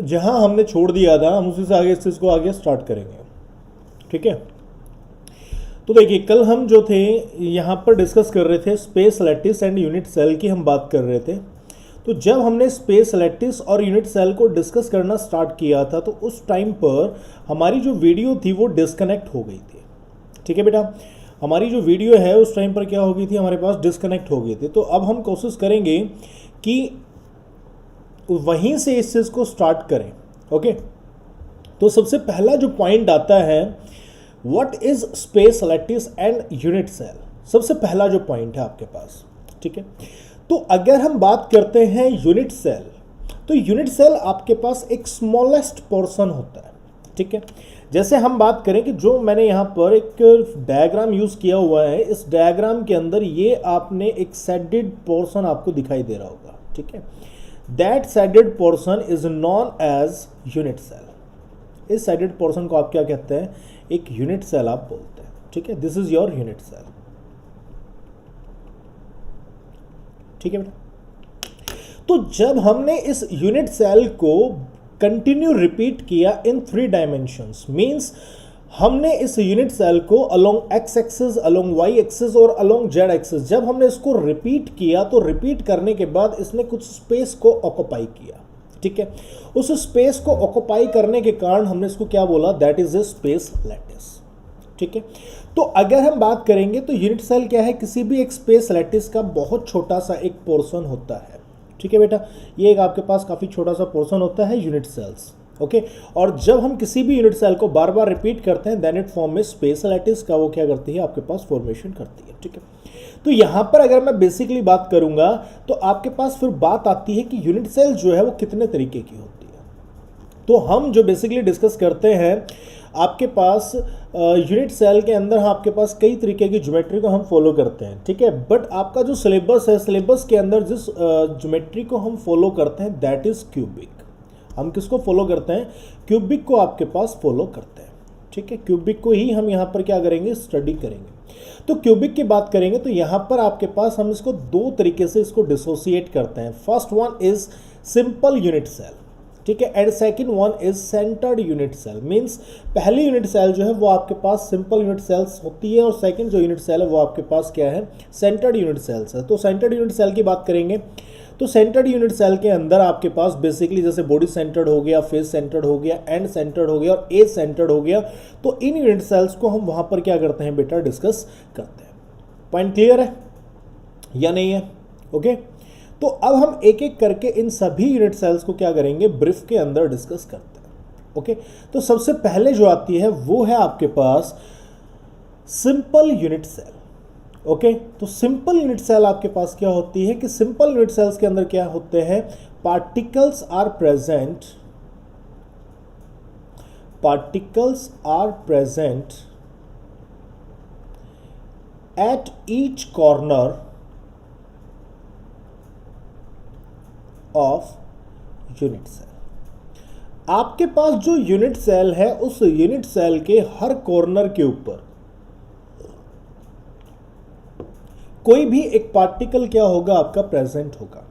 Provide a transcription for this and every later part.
जहां हमने छोड़ दिया था हम उसी से आगे इस चीज़ को आगे स्टार्ट करेंगे। ठीक है, तो देखिए कल हम जो थे यहाँ पर डिस्कस कर रहे थे space lattice and unit cell की हम बात कर रहे थे। तो जब हमने स्पेस लैटिस और यूनिट सेल को डिस्कस करना स्टार्ट किया था तो उस टाइम पर हमारी जो वीडियो थी वो डिस्कनेक्ट हो गई थी। ठीक है बेटा, हमारी जो वीडियो है उस टाइम पर क्या हो गई थी, हमारे पास डिस्कनेक्ट हो गई थी। तो अब हम कोशिश करेंगे कि वहीं से इस चीज़ को स्टार्ट करें। ओके, तो सबसे पहला जो पॉइंट आता है what is space lattice and unit cell, सबसे पहला जो पॉइंट है आपके पास। ठीक है, तो अगर हम बात करते हैं यूनिट सेल, तो यूनिट सेल आपके पास एक स्मॉलेस्ट पोर्शन होता है। ठीक है, जैसे हम बात करें कि जो मैंने यहाँ पर एक डायग्राम यूज किया हुआ है, इस डायग्राम के अंदर ये आपने एक शेडेड पोर्शन आपको दिखाई दे रहा होगा। ठीक है, that shaded portion is known as unit cell. इस शेडेड पोर्शन को आप क्या कहते हैं, एक यूनिट सेल आप बोलते हैं। ठीक है, this is your unit cell. ठीक है बेटा, तो जब हमने इस यूनिट सेल को कंटिन्यू रिपीट किया इन 3 डायमेंशंस, मींस हमने इस यूनिट सेल को along X axis, along Y axis और अलोंग जेड एक्सिस, जब हमने इसको रिपीट किया तो रिपीट करने के बाद इसने कुछ स्पेस को ऑक्युपाई किया। ठीक है, उस स्पेस को ऑक्युपाई करने के कारण हमने इसको क्या बोला, that is a space lattice. ठीक है, तो अगर हम बात करेंगे तो यूनिट सेल क्या है, किसी भी एक स्पेस लैटिस का बहुत छोटा सा एक पोर्शन होता है। ठीक है बेटा, ये एक आपके पास काफी छोटा सा पोर्शन होता है यूनिट सेल्स। ओके, और जब हम किसी भी यूनिट सेल को बार बार रिपीट करते हैं देन इट फॉर्म में स्पेस लैटिस का वो क्या करती है, आपके पास फॉर्मेशन करती है। ठीक है, तो यहां पर अगर मैं बेसिकली बात करूंगा तो आपके पास फिर बात आती है कि यूनिट सेल जो है वो कितने तरीके की होती है। तो हम जो बेसिकली डिस्कस करते हैं आपके पास यूनिट सेल के अंदर आपके पास कई तरीके की ज्योमेट्री को हम फॉलो करते हैं। ठीक है, बट आपका जो सिलेबस है, सिलेबस के अंदर जिस ज्योमेट्री को हम फॉलो करते हैं दैट इज क्यूबिक। हम किसको फॉलो करते हैं, क्यूबिक को आपके पास फॉलो करते हैं। ठीक है, क्यूबिक को ही हम यहाँ पर क्या करेंगे, स्टडी करेंगे। तो क्यूबिक की बात करेंगे तो यहाँ पर आपके पास हम इसको 2 तरीके से इसको डिसोसिएट करते हैं। First one is simple unit cell. ठीक है, and second one is centred unit cell. Means पहली यूनिट सेल जो है वो आपके पास सिंपल यूनिट सेल्स होती है और सेकंड जो यूनिट सेल है वो आपके पास क्या है, सेंटर्ड यूनिट सेल्स है। तो सेंटर्ड यूनिट सेल की बात करेंगे तो सेंटर्ड यूनिट सेल के अंदर आपके पास बेसिकली जैसे बॉडी सेंटर्ड हो गया, फेस सेंटर्ड हो गया, एंड सेंटर्ड हो गया और एज सेंटर्ड हो गया। तो इन यूनिट सेल्स को हम वहां पर क्या करते हैं बेटा, डिस्कस करते हैं। पॉइंट क्लियर है या नहीं है? ओके, तो अब हम एक एक करके इन सभी यूनिट सेल्स को क्या करेंगे, ब्रीफ के अंदर डिस्कस करते हैं। ओके, तो सबसे पहले जो आती है वो है आपके पास सिंपल यूनिट सेल। ओके, तो सिंपल यूनिट सेल आपके पास क्या होती है कि सिंपल यूनिट सेल्स के अंदर क्या होते हैं, particles are present, particles are present at each corner of unit cell. आपके पास जो यूनिट सेल है उस यूनिट सेल के हर कॉर्नर के ऊपर कोई भी एक पार्टिकल क्या होगा, आपका प्रेजेंट होगा।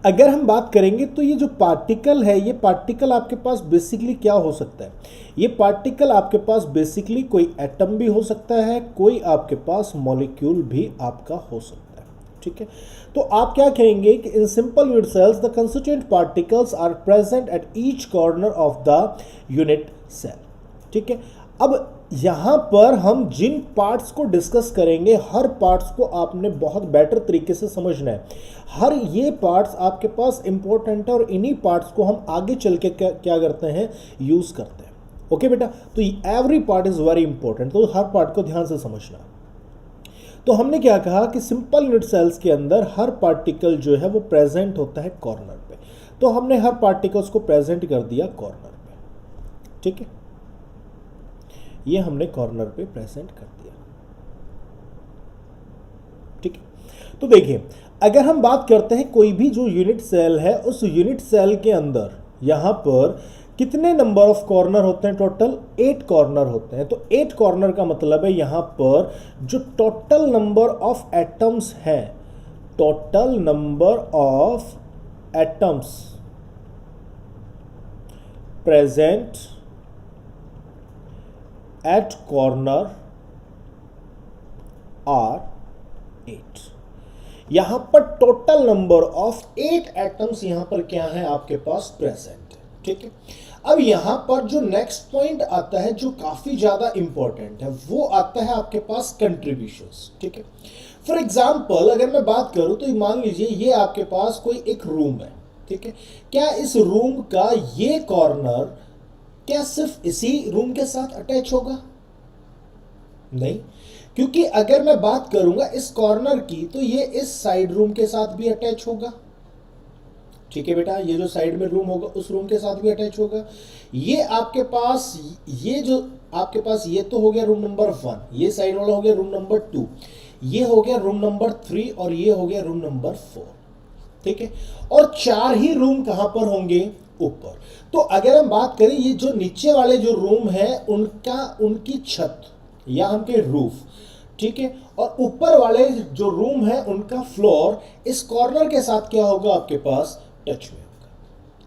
अगर हम बात करेंगे तो ये जो पार्टिकल है, ये पार्टिकल आपके पास बेसिकली क्या हो सकता है, ये पार्टिकल आपके पास बेसिकली कोई एटम भी हो सकता है, कोई आपके पास मॉलिक्यूल भी आपका हो सकता है। ठीक है, तो आप क्या कहेंगे कि in simple unit cells the constituent particles are present at each corner of the unit cell. ठीक है, अब यहां पर हम जिन पार्ट्स को डिस्कस करेंगे हर पार्ट्स को आपने बहुत बेटर तरीके से समझना है। हर ये पार्ट्स आपके पास इंपॉर्टेंट है और इन्हीं पार्ट्स को हम आगे चल के क्या करते हैं, यूज करते हैं। ओके बेटा, तो every part is very important, तो हर पार्ट को ध्यान से समझना। तो हमने क्या कहा कि सिंपल यूनिट सेल्स के अंदर हर पार्टिकल जो है वो प्रेजेंट होता है कॉर्नर पे। तो हमने हर पार्टिकल्स को प्रेजेंट कर दिया कॉर्नर पे। ठीक है, ये हमने कॉर्नर पे प्रेजेंट कर दिया। ठीक है, तो देखिए अगर हम बात करते हैं कोई भी जो यूनिट सेल है उस यूनिट सेल के अंदर यहां पर कितने नंबर ऑफ कॉर्नर होते हैं, टोटल 8 कॉर्नर होते हैं। तो 8 कॉर्नर का मतलब है यहां पर जो टोटल नंबर ऑफ एटम्स है, total number of atoms present at corner are 8। यहां पर टोटल नंबर ऑफ 8 एटम्स यहां पर क्या है आपके पास प्रेजेंट है। ठीक है, अब यहां पर जो नेक्स्ट पॉइंट आता है जो काफी ज्यादा इंपॉर्टेंट है वो आता है आपके पास कंट्रीब्यूशंस। ठीक है, फॉर एग्जाम्पल अगर मैं बात करूं तो मान लीजिए ये आपके पास कोई एक रूम है। ठीक है, क्या इस रूम का ये कॉर्नर क्या सिर्फ इसी रूम के साथ अटैच होगा? नहीं, क्योंकि अगर मैं बात करूंगा इस कॉर्नर की तो ये इस साइड रूम के साथ भी अटैच होगा। ठीक है बेटा, ये जो साइड में रूम होगा उस रूम के साथ भी अटैच होगा। ये आपके पास ये जो आपके पास ये तो हो गया रूम नंबर 1, ये साइड वाला हो गया रूम नंबर 2, ये हो गया रूम नंबर 3 और ये हो गया रूम नंबर 4। ठीक है, और 4 ही रूम कहां पर होंगे? ऊपर। तो अगर हम बात करें ये जो नीचे वाले जो रूम है उनकी छत या हम के रूफ, ठीक है, और ऊपर वाले जो रूम है उनका फ्लोर इस कॉर्नर के साथ क्या होगा आपके पास? टच में होगा।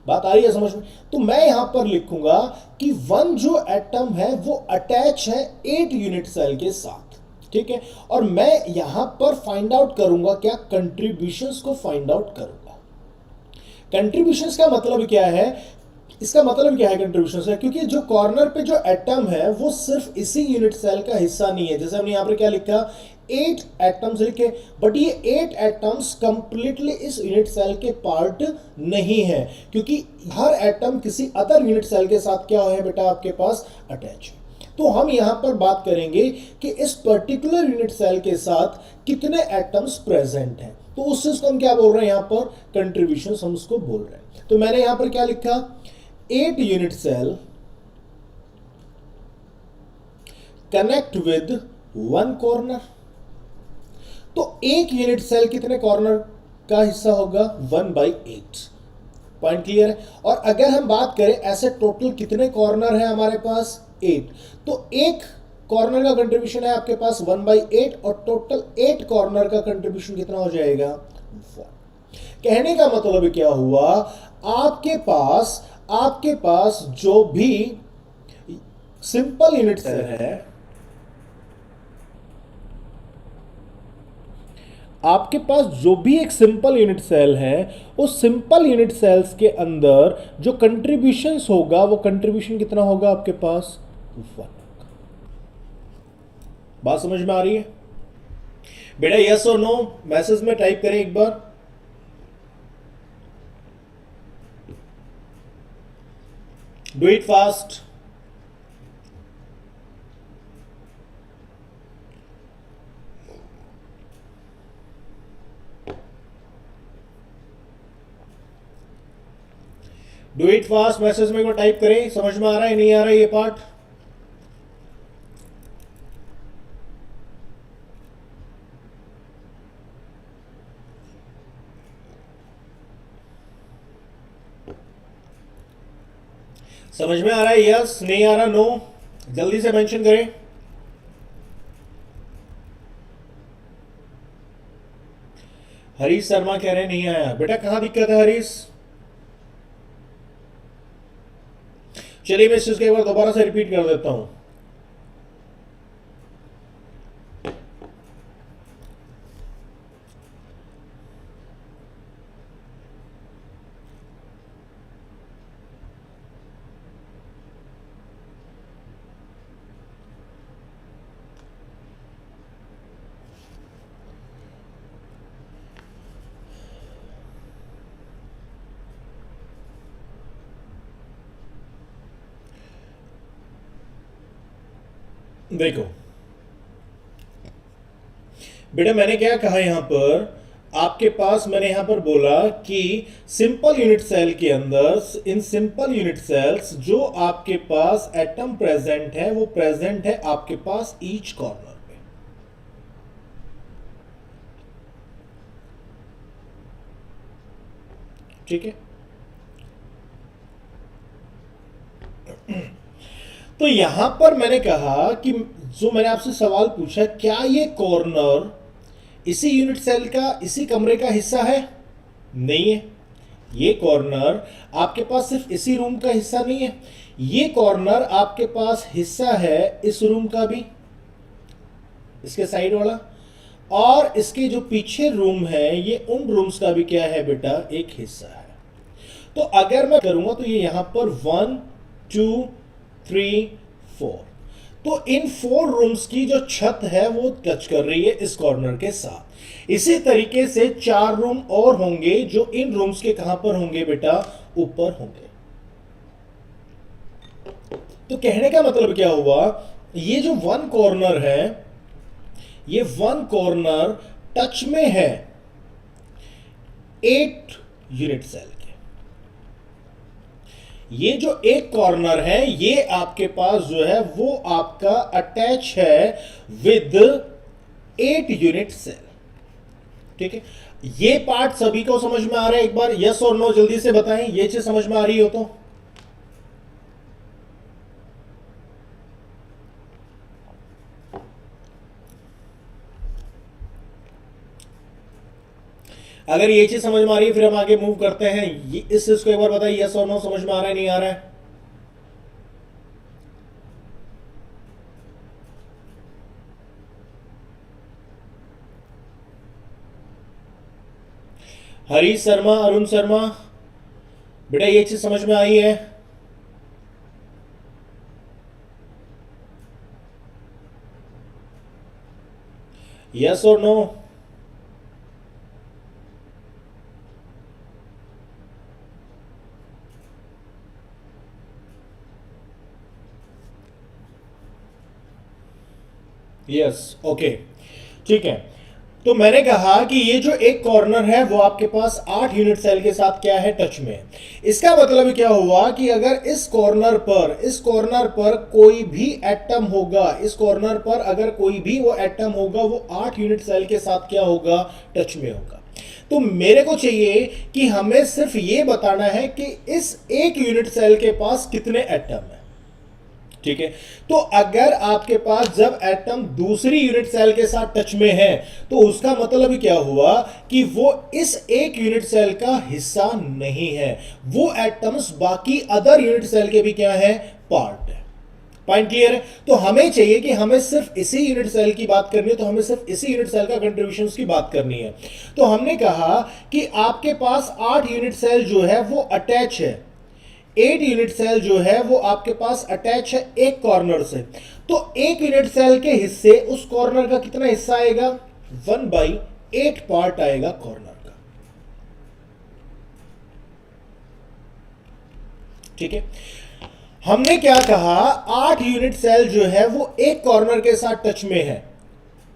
बात आ रही है समझ में? तो मैं यहां पर लिखूंगा कि 1 जो एटम है वो अटैच है 8 यूनिट सेल के साथ। ठीक है, और मैं यहां पर फाइंड आउट करूंगा क्या? कंट्रीब्यूशंस को फाइंड आउट करूंगा। कंट्रीब्यूशंस का मतलब क्या है? इसका मतलब क्या है कंट्रीब्यूशन से? क्योंकि जो कॉर्नर पे जो एटम है वो सिर्फ इसी यूनिट सेल का हिस्सा नहीं है। जैसे हमने यहां पर क्या लिखा? 8 एटम्स लिखे, बट ये 8 एटम्स कंप्लीटली इस यूनिट सेल के पार्ट नहीं है, क्योंकि हर एटम किसी अदर यूनिट सेल के साथ क्या है बेटा आपके पास? अटैच है। तो हम यहां पर बात करेंगे कि इस पर्टिकुलर यूनिट सेल के साथ कितने एटम्स प्रेजेंट हैं। तो उस चीज को हम क्या बोल रहे हैं? यहां पर कंट्रीब्यूशन हम उसको बोल रहे हैं। तो मैंने यहां पर क्या लिखा? 8 unit cell connect with 1 corner। तो एक यूनिट सेल कितने कॉर्नर का हिस्सा होगा? 1/8। पॉइंट क्लियर है? और अगर हम बात करें ऐसे टोटल कितने कॉर्नर है हमारे पास? 8। तो एक कॉर्नर का कंट्रीब्यूशन है आपके पास 1/8 और टोटल 8 कॉर्नर का कंट्रीब्यूशन कितना हो जाएगा? 1। कहने का मतलब क्या हुआ? आपके पास जो भी सिंपल यूनिट सेल है, आपके पास जो भी एक सिंपल यूनिट सेल है उस सिंपल यूनिट सेल्स के अंदर जो कंट्रीब्यूशंस होगा वो कंट्रीब्यूशन कितना होगा आपके पास? 1। बात समझ में आ रही है बेटा? यस और नो मैसेज में टाइप करें एक बार। Do it fast. Do it fast message में टाइप करें। समझ में आ रहा है नहीं आ रहा है ये पार्ट? समझ में आ रहा है? यस, नहीं आ रहा नो? जल्दी से मेंशन करें। हरीश शर्मा कह रहे हैं नहीं आया। बेटा कहां दिक्कत है हरीश? चलिए मैं इस चीज को एक बार दोबारा से रिपीट कर देता हूं। देखो बेटा, मैंने क्या कहा यहां पर? आपके पास मैंने यहां पर बोला कि सिंपल यूनिट सेल के अंदर इन सिंपल यूनिट सेल्स जो आपके पास एटम प्रेजेंट है वो प्रेजेंट है आपके पास ईच कॉर्नर पे। ठीक है, तो यहां पर मैंने कहा कि जो मैंने आपसे सवाल पूछा, क्या ये कॉर्नर इसी यूनिट सेल का, इसी कमरे का हिस्सा है? नहीं है। ये कॉर्नर आपके पास सिर्फ इसी रूम का हिस्सा नहीं है, ये कॉर्नर आपके पास हिस्सा है इस रूम का भी, इसके साइड वाला, और इसके जो पीछे रूम है ये उन रूम्स का भी क्या है बेटा, एक हिस्सा है। तो अगर मैं करूंगा तो ये यहां पर 1 2 3 4, तो इन 4 रूम्स की जो छत है वो टच कर रही है इस कॉर्नर के साथ। इसी तरीके से 4 रूम और होंगे जो इन रूम्स के कहां पर होंगे बेटा, ऊपर होंगे। तो कहने का मतलब क्या हुआ, ये जो 1 कॉर्नर है, ये 1 कॉर्नर टच में है 8 यूनिट सेल के। ये जो एक कॉर्नर है ये आपके पास जो है वो आपका अटैच है विद 8 यूनिट सेल। ठीक है, ये पार्ट सभी को समझ में आ रहा है? एक बार यस और नो जल्दी से बताएं, ये चीज समझ में आ रही हो तो। अगर ये चीज समझ में आ रही है फिर हम आगे मूव करते हैं। इस चीज को एक बार बताइए, यस और नो समझ में आ रहा है नहीं आ रहा है? हरीश शर्मा, अरुण शर्मा, बेटा ये चीज समझ में आई है? यस और नो? यस, ओके, ठीक है। तो मैंने कहा कि ये जो एक कॉर्नर है वो आपके पास 8 यूनिट सेल के साथ क्या है, टच में। इसका मतलब क्या हुआ कि अगर इस कॉर्नर पर कोई भी एटम होगा, इस कॉर्नर पर अगर कोई भी वो एटम होगा वो 8 यूनिट सेल के साथ क्या होगा, टच में होगा। तो मेरे को चाहिए कि हमें सिर्फ ये बताना है कि इस एक यूनिट सेल के पास कितने एटम है। ठीक है, तो अगर आपके पास जब एटम दूसरी यूनिट सेल के साथ टच में है तो उसका मतलब क्या हुआ कि वो इस एक यूनिट सेल का हिस्सा नहीं है, वो एटम्स बाकी अदर यूनिट सेल के भी क्या है, पार्ट है। पॉइंट क्लियर है? तो हमें चाहिए कि हमें सिर्फ इसी यूनिट सेल की बात करनी है, तो हमें सिर्फ इसी यूनिट सेल का कंट्रीब्यूशन की बात करनी है। तो हमने कहा कि आपके पास 8 यूनिट सेल जो है वो अटैच है, 8 यूनिट सेल जो है वो आपके पास अटैच है एक कॉर्नर से। तो एक यूनिट सेल के हिस्से उस कॉर्नर का कितना हिस्सा आएगा, 1/8 पार्ट आएगा कॉर्नर का। ठीक है, हमने क्या कहा, 8 यूनिट सेल जो है वो एक कॉर्नर के साथ टच में है।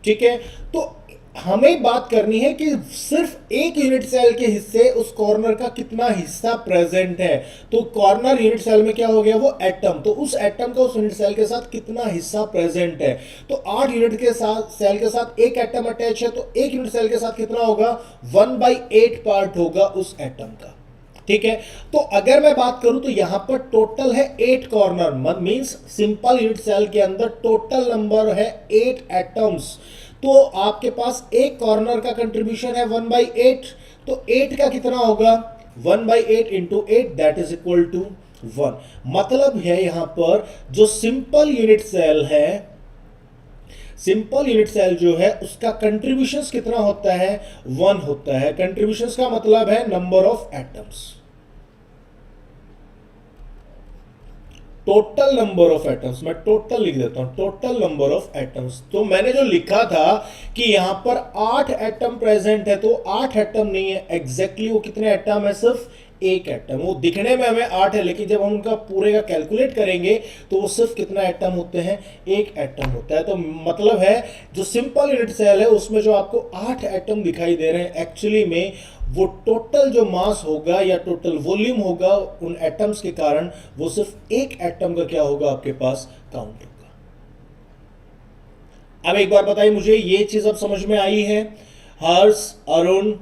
ठीक है, तो हमें बात करनी है कि सिर्फ एक यूनिट सेल के हिस्से उस कॉर्नर का कितना हिस्सा प्रेजेंट है। तो कॉर्नर यूनिट सेल में क्या हो गया, वो एटम, तो उस एटम का उस यूनिट सेल के साथ कितना हिस्सा प्रेजेंट है। तो 8 यूनिट के साथ सेल के साथ एक एटम अटैच है, तो एक यूनिट सेल के साथ कितना होगा, 1/8 पार्ट होगा उस एटम का। ठीक है, तो अगर मैं बात करूं तो यहां पर टोटल है 8 corner, means simple unit cell के अंदर टोटल नंबर है 8 एटम्स। तो आपके पास एक कॉर्नर का कंट्रीब्यूशन है 1/8, तो 8 का कितना होगा, 1/8 into 8 that is equal to 1। मतलब है यहां पर जो सिंपल यूनिट सेल है, सिंपल यूनिट सेल जो है उसका कंट्रीब्यूशन कितना होता है, 1 होता है। कंट्रीब्यूशन का मतलब है number of atoms, total number of atoms. मैं टोटल लिख देता हूं, टोटल नंबर ऑफ एटम्स। तो मैंने जो लिखा था कि यहां पर 8 एटम प्रेजेंट है, तो 8 एटम नहीं है एग्जैक्टली, वो कितने एटम है, सिर्फ एक एटम। वो दिखने में हमें 8 है, लेकिन जब हम उनका पूरे का कैलकुलेट करेंगे तो वो सिर्फ कितना एटम होते हैं, एक एटम होता है। तो मतलब है जो सिंपल यूनिट सेल है उसमें जो आपको 8 एटम दिखाई दे रहे हैं, एक्चुअली में वो टोटल जो मास होगा या टोटल वॉल्यूम होगा उन एटम्स के कारण, वो सिर्फ एक एटम का क्या होगा, आपके पास काउंट होगा। अब एक बार बताइए मुझे, ये चीज अब समझ में आई है? हर्ष, अरुण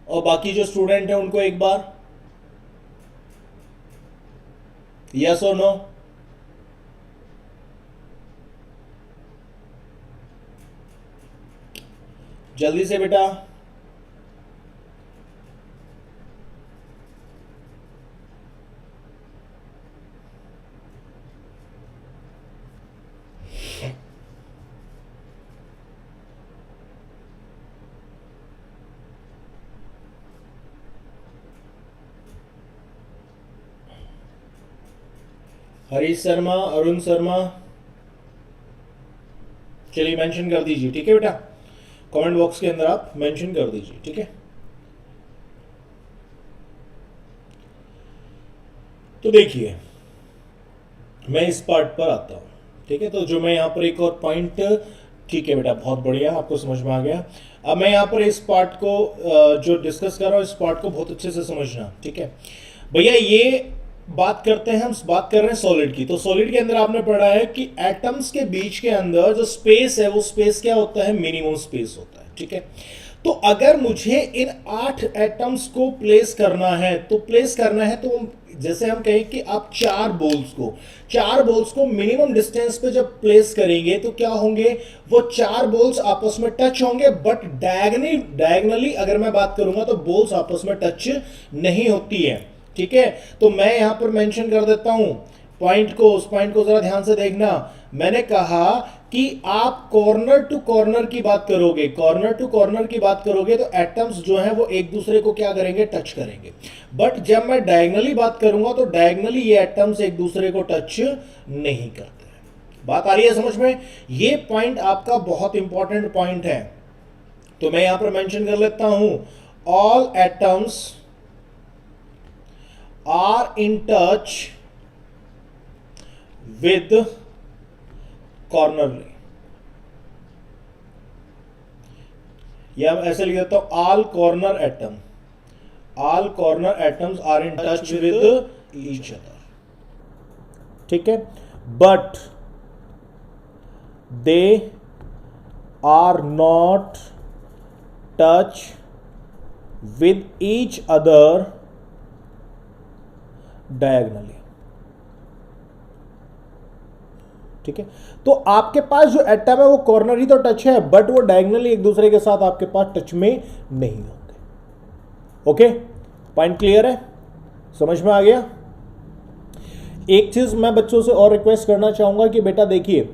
और बाकी जो स्टूडेंट हैं उनको एक बार यस और नो? जल्दी से बेटा। हरीश शर्मा, अरुण शर्मा, चलिए मेंशन कर दीजिए, ठीक है बेटा, कमेंट बॉक्स के अंदर आप मेंशन कर दीजिए, ठीक है। तो देखिए मैं इस पार्ट पर आता हूं, ठीक है। तो जो मैं यहां पर एक और पॉइंट, ठीक है बेटा, बहुत बढ़िया, आपको समझ में आ गया। अब मैं यहां पर इस पार्ट को जो डिस्कस कर रहा हूं, इस पार्ट को बहुत अच्छे से समझना, ठीक है भैया। ये बात करते हैं, हम बात कर रहे हैं सॉलिड की। तो सॉलिड के अंदर आपने पढ़ा है कि एटम्स के बीच के अंदर जो स्पेस है वो स्पेस क्या होता है, मिनिमम स्पेस होता है, ठीक है। तो अगर मुझे इन 8 एटम्स को प्लेस करना है, तो जैसे हम कहें कि आप 4 बॉल्स को मिनिमम डिस्टेंस पे जब प्लेस करेंगे तो क्या होंगे, वो 4 बॉल्स आपस में टच होंगे, बट डायगनली अगर मैं बात करूंगा तो बॉल्स आपस में टच नहीं होती है, ठीक है। तो मैं यहां पर मेंशन कर देता हूं पॉइंट को, उस पॉइंट को जरा ध्यान से देखना। मैंने कहा कि आप कॉर्नर टू कॉर्नर की बात करोगे तो एटम्स जो हैं वो एक दूसरे को क्या करेंगे, टच करेंगे। बट जब मैं डायगनली बात करूंगा तो डायगनली ये एटम्स एक दूसरे को टच नहीं करते हैं। बात आ रही है समझ में? ये पॉइंट आपका बहुत इंपॉर्टेंट पॉइंट है, तो मैं यहां पर मेंशन कर लेता हूं, all atoms are in touch with corner ray, या मैं ऐसे लिख देता हूं, all corner atoms are in touch with each other, ठीक है। but they are not touch with each other diagonally, ठीक है। तो आपके पास जो एटम है वो कॉर्नरी तो टच है, बट वो डायगनली एक दूसरे के साथ आपके पास टच में नहीं होंगे। ओके, पॉइंट क्लियर है, समझ में आ गया? एक चीज मैं बच्चों से और रिक्वेस्ट करना चाहूंगा कि बेटा देखिए,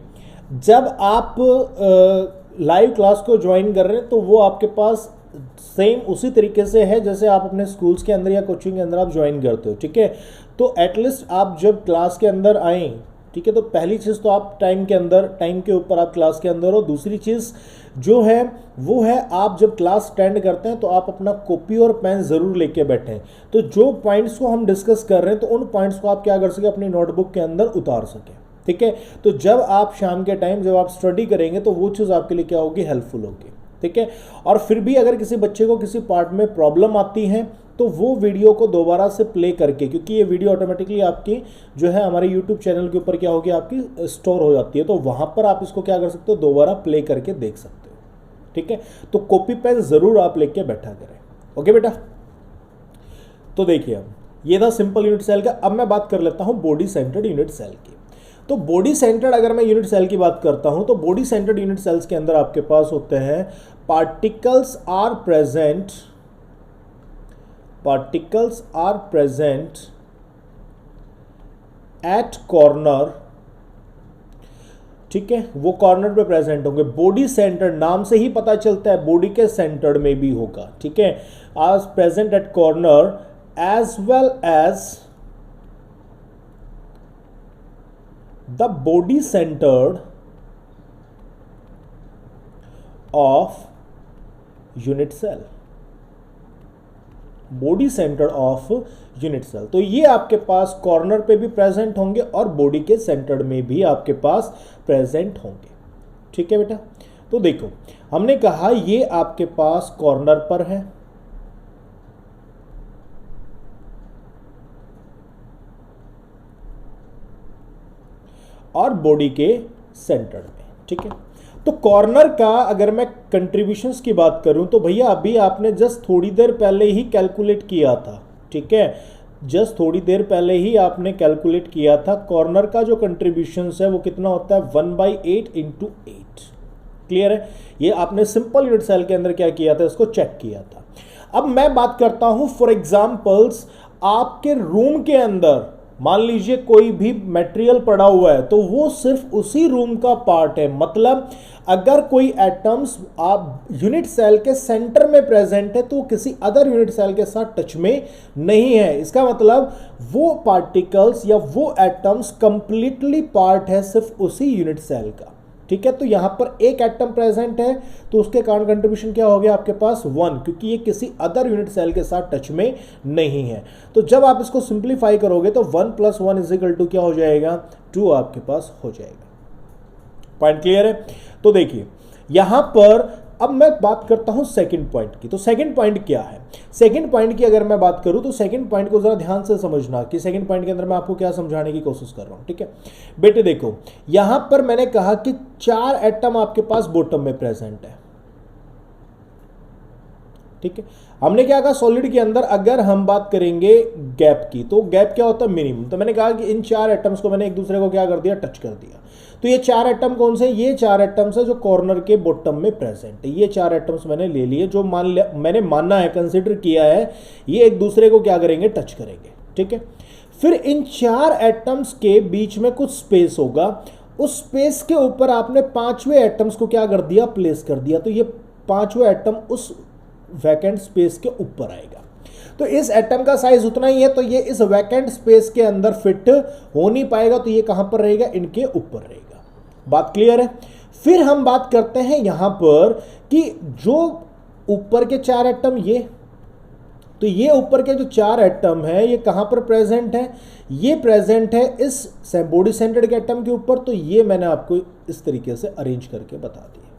जब आप लाइव क्लास को ज्वाइन कर रहे हैं तो वो आपके पास सेम उसी तरीके से है जैसे आप अपने स्कूल्स के अंदर या कोचिंग के अंदर आप ज्वाइन करते हो, ठीक है। तो एटलीस्ट आप जब क्लास के अंदर आए, ठीक है, तो पहली चीज़ तो आप टाइम के ऊपर आप क्लास के अंदर हो। दूसरी चीज़ जो है वो है, आप जब क्लास अटेंड करते हैं तो आप अपना कॉपी और पेन ज़रूर लेके बैठें। तो जो पॉइंट्स को हम डिस्कस कर रहे हैं तो उन पॉइंट्स को आप क्या कर सकें, अपनी नोटबुक के अंदर उतार सकें, ठीक है। तो जब आप शाम के टाइम जब आप स्टडी करेंगे तो वो चीज़ आपके लिए क्या होगी, हेल्पफुल होगी, ठीक है। और फिर भी अगर किसी बच्चे को किसी पार्ट में प्रॉब्लम आती है तो वो वीडियो को दोबारा से प्ले करके, क्योंकि ये वीडियो ऑटोमेटिकली आपकी जो है हमारे यूट्यूब चैनल के ऊपर क्या होगी, आपकी स्टोर हो जाती है, तो वहाँ पर आप इसको क्या कर सकते हो, दोबारा प्ले करके देख सकते हो, ठीक है। तो कॉपी पेन ज़रूर आप लेके बैठा करें। ओके बेटा, तो देखिए अब ये था सिंपल यूनिट सेल का। अब मैं बात कर लेता हूँ बॉडी सेंटर्ड यूनिट सेल की। तो बॉडी सेंटर्ड अगर मैं यूनिट सेल की बात करता हूं तो बॉडी सेंटर्ड यूनिट सेल्स के अंदर आपके पास होते हैं particles are present at corner, ठीक है, वो कॉर्नर पे प्रेजेंट होंगे। बॉडी सेंटर्ड नाम से ही पता चलता है बॉडी के सेंटर्ड में भी होगा, ठीक है, आज present at corner as well as the body centered of unit cell, body centre of unit cell. तो ये आपके पास कॉर्नर पे भी प्रेजेंट होंगे और बॉडी के सेंटर्ड में भी आपके पास प्रेजेंट होंगे, ठीक है बेटा। तो देखो हमने कहा ये आपके पास कॉर्नर पर है, और बॉडी के सेंटर में, ठीक है। तो कॉर्नर का अगर मैं कंट्रीब्यूशंस की बात करूं तो भैया अभी आपने जस्ट थोड़ी देर पहले ही कैलकुलेट किया था, ठीक है, जस्ट थोड़ी देर पहले ही आपने कैलकुलेट किया था कॉर्नर का जो कंट्रीब्यूशंस है वो कितना होता है 1/8 × 8। क्लियर है? ये आपने सिंपल यूनिट सेल के अंदर क्या किया था, इसको चेक किया था। अब मैं बात करता हूं फॉर एग्जाम्पल्स आपके रूम के अंदर मान लीजिए कोई भी मटेरियल पड़ा हुआ है तो वो सिर्फ उसी रूम का पार्ट है। मतलब अगर कोई एटम्स आप यूनिट सेल के सेंटर में प्रेजेंट है तो वो किसी अदर यूनिट सेल के साथ टच में नहीं है। इसका मतलब वो पार्टिकल्स या वो एटम्स कंप्लीटली पार्ट है सिर्फ उसी यूनिट सेल का। ठीक है, तो यहां पर एक एटम प्रेजेंट है तो उसके कारण कंट्रीब्यूशन क्या हो गया आपके पास 1, क्योंकि ये किसी अदर यूनिट सेल के साथ टच में नहीं है। तो जब आप इसको सिंप्लीफाई करोगे तो 1 + 1 = क्या हो जाएगा, 2 आपके पास हो जाएगा। पॉइंट क्लियर है? तो देखिए यहां पर अब मैं बात करता हूं सेकंड पॉइंट की। तो सेकंड पॉइंट क्या है? सेकंड पॉइंट की अगर मैं बात करूं तो सेकंड पॉइंट को जरा ध्यान से समझना कि सेकंड पॉइंट के अंदर मैं आपको क्या समझाने की कोशिश कर रहा हूं। ठीक है बेटे, देखो यहां पर मैंने कहा कि 4 एटम आपके पास बॉटम में प्रेजेंट है। ठीक है, हमने क्या कहा सॉलिड के अंदर अगर हम बात करेंगे गैप की, तो गैप क्या होता है, मिनिमम। तो मैंने कहा कि इन 4 एटम्स को मैंने एक दूसरे को क्या कर दिया, टच कर दिया। तो ये 4 एटम कौन से? ये 4 एटम्स है जो कॉर्नर के बॉटम में प्रेजेंट है। ये 4 एटम्स मैंने ले लिए, जो मैंने माना है, कंसिडर किया है, ये एक दूसरे को क्या करेंगे, टच करेंगे। ठीक है, फिर इन 4 एटम्स के बीच में कुछ स्पेस होगा, उस स्पेस के ऊपर आपने 5वें एटम्स को क्या कर दिया, प्लेस कर दिया। तो ये 5वां एटम उस वैकेंट स्पेस के ऊपर आएगा। तो इस एटम का साइज उतना ही है, तो ये इस वैकेंट स्पेस के अंदर फिट हो नहीं पाएगा, तो ये कहां पर रहेगा, इनके ऊपर रहेगा। बात क्लियर है? फिर हम बात करते हैं यहां पर कि जो ऊपर के 4 एटम, ये तो ये ऊपर के जो 4 एटम है ये कहां पर प्रेजेंट है, ये प्रेजेंट है इस बॉडी सेंटर्ड के एटम के ऊपर। तो ये मैंने आपको इस तरीके से अरेंज करके बता दिया।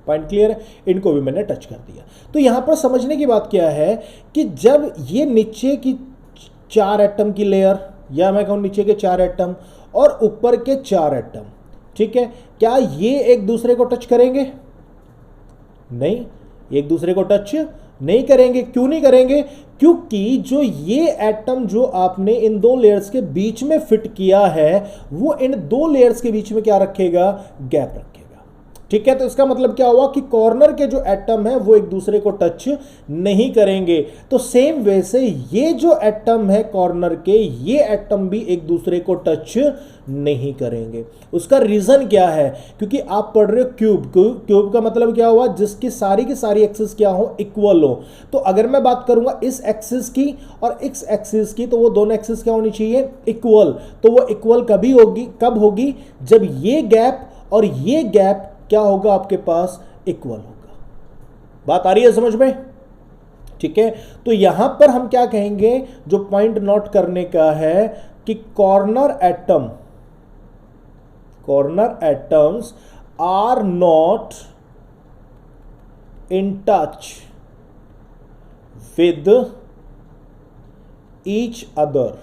पॉइंट क्लियर है? इनको भी मैंने टच कर दिया। तो यहां पर समझने की बात क्या है कि जब ये नीचे की 4 एटम की लेयर, या मैं कहूं नीचे के 4 एटम और ऊपर के 4 एटम, ठीक है, क्या ये एक दूसरे को टच करेंगे? नहीं, एक दूसरे को टच नहीं करेंगे। क्यों नहीं करेंगे? क्योंकि जो ये एटम जो आपने इन 2 लेयर्स के बीच में फिट किया है वो इन 2 लेयर्स के बीच में क्या रखेगा, गैप रखेगा। ठीक है, तो इसका मतलब क्या हुआ कि कॉर्नर के जो एटम है वो एक दूसरे को टच नहीं करेंगे। तो सेम वे से ये जो एटम है कॉर्नर के, ये एटम भी एक दूसरे को टच नहीं करेंगे। उसका रीजन क्या है? क्योंकि आप पढ़ रहे हो क्यूब। क्यूब का मतलब क्या हुआ, जिसकी सारी की सारी एक्सिस क्या हो, इक्वल हो। तो अगर मैं बात करूंगा इस एक्सिस की और इस एक्सिस की, तो वो दोनों एक्सिस क्या होनी चाहिए, इक्वल। तो वो इक्वल कभी होगी, कब होगी, जब ये गैप और ये गैप क्या होगा आपके पास, इक्वल होगा। बात आ रही है समझ में? ठीक है, तो यहां पर हम क्या कहेंगे, जो पॉइंट नोट करने का है कि corner atoms are not in touch with each other,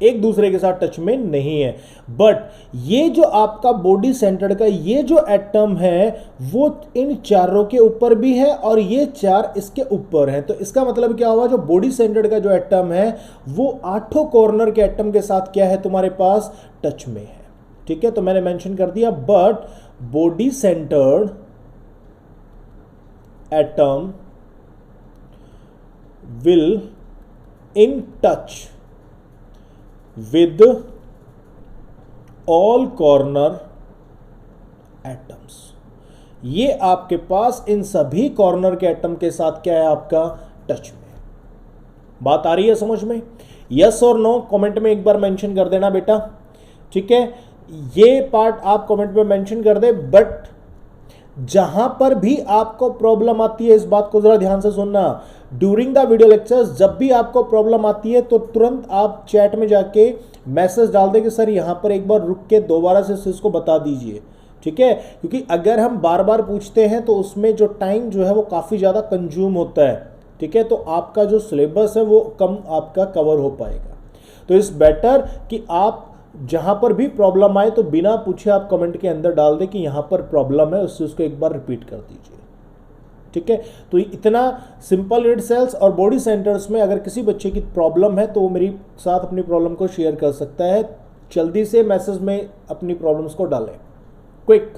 एक दूसरे के साथ टच में नहीं है। बट ये जो आपका बॉडी सेंटर्ड का ये जो एटम है वो इन चारों के ऊपर भी है और ये 4 इसके ऊपर है। तो इसका मतलब क्या हुआ, जो बॉडी सेंटर्ड का जो एटम है वो 8 कॉर्नर के एटम के साथ क्या है, तुम्हारे पास टच में है। ठीक है, तो मैंने मेंशन कर दिया, but body centred atom will in touch with all corner atoms। ये आपके पास इन सभी कॉर्नर के एटम के साथ क्या है, आपका टच में। बात आ रही है समझ में? यस और नो कमेंट में एक बार मेंशन कर देना बेटा। ठीक है, ये पार्ट आप कमेंट में मेंशन कर दे। बट जहां पर भी आपको प्रॉब्लम आती है, इस बात को जरा ध्यान से सुनना, ड्यूरिंग द वीडियो लेक्चर्स जब भी आपको प्रॉब्लम आती है तो तुरंत आप चैट में जाके मैसेज डाल दें कि सर यहां पर एक बार रुक के दोबारा से इसको बता दीजिए। ठीक है, क्योंकि अगर हम बार बार पूछते हैं तो उसमें जो टाइम जो है वो काफ़ी ज़्यादा कंज्यूम होता है। ठीक है, तो आपका जो सिलेबस है वो कम आपका कवर हो पाएगा। तो इट्स बेटर कि आप जहां पर भी प्रॉब्लम आए तो बिना पूछे आप कमेंट के अंदर डाल दें कि यहां पर प्रॉब्लम है, उससे उसको एक बार रिपीट कर दीजिए। ठीक है, तो इतना सिंपल यूनिट सेल्स और बॉडी सेंटर्स में अगर किसी बच्चे की प्रॉब्लम है तो वो मेरे साथ अपनी प्रॉब्लम को शेयर कर सकता है। जल्दी से मैसेज में अपनी प्रॉब्लम्स को डालें, क्विक।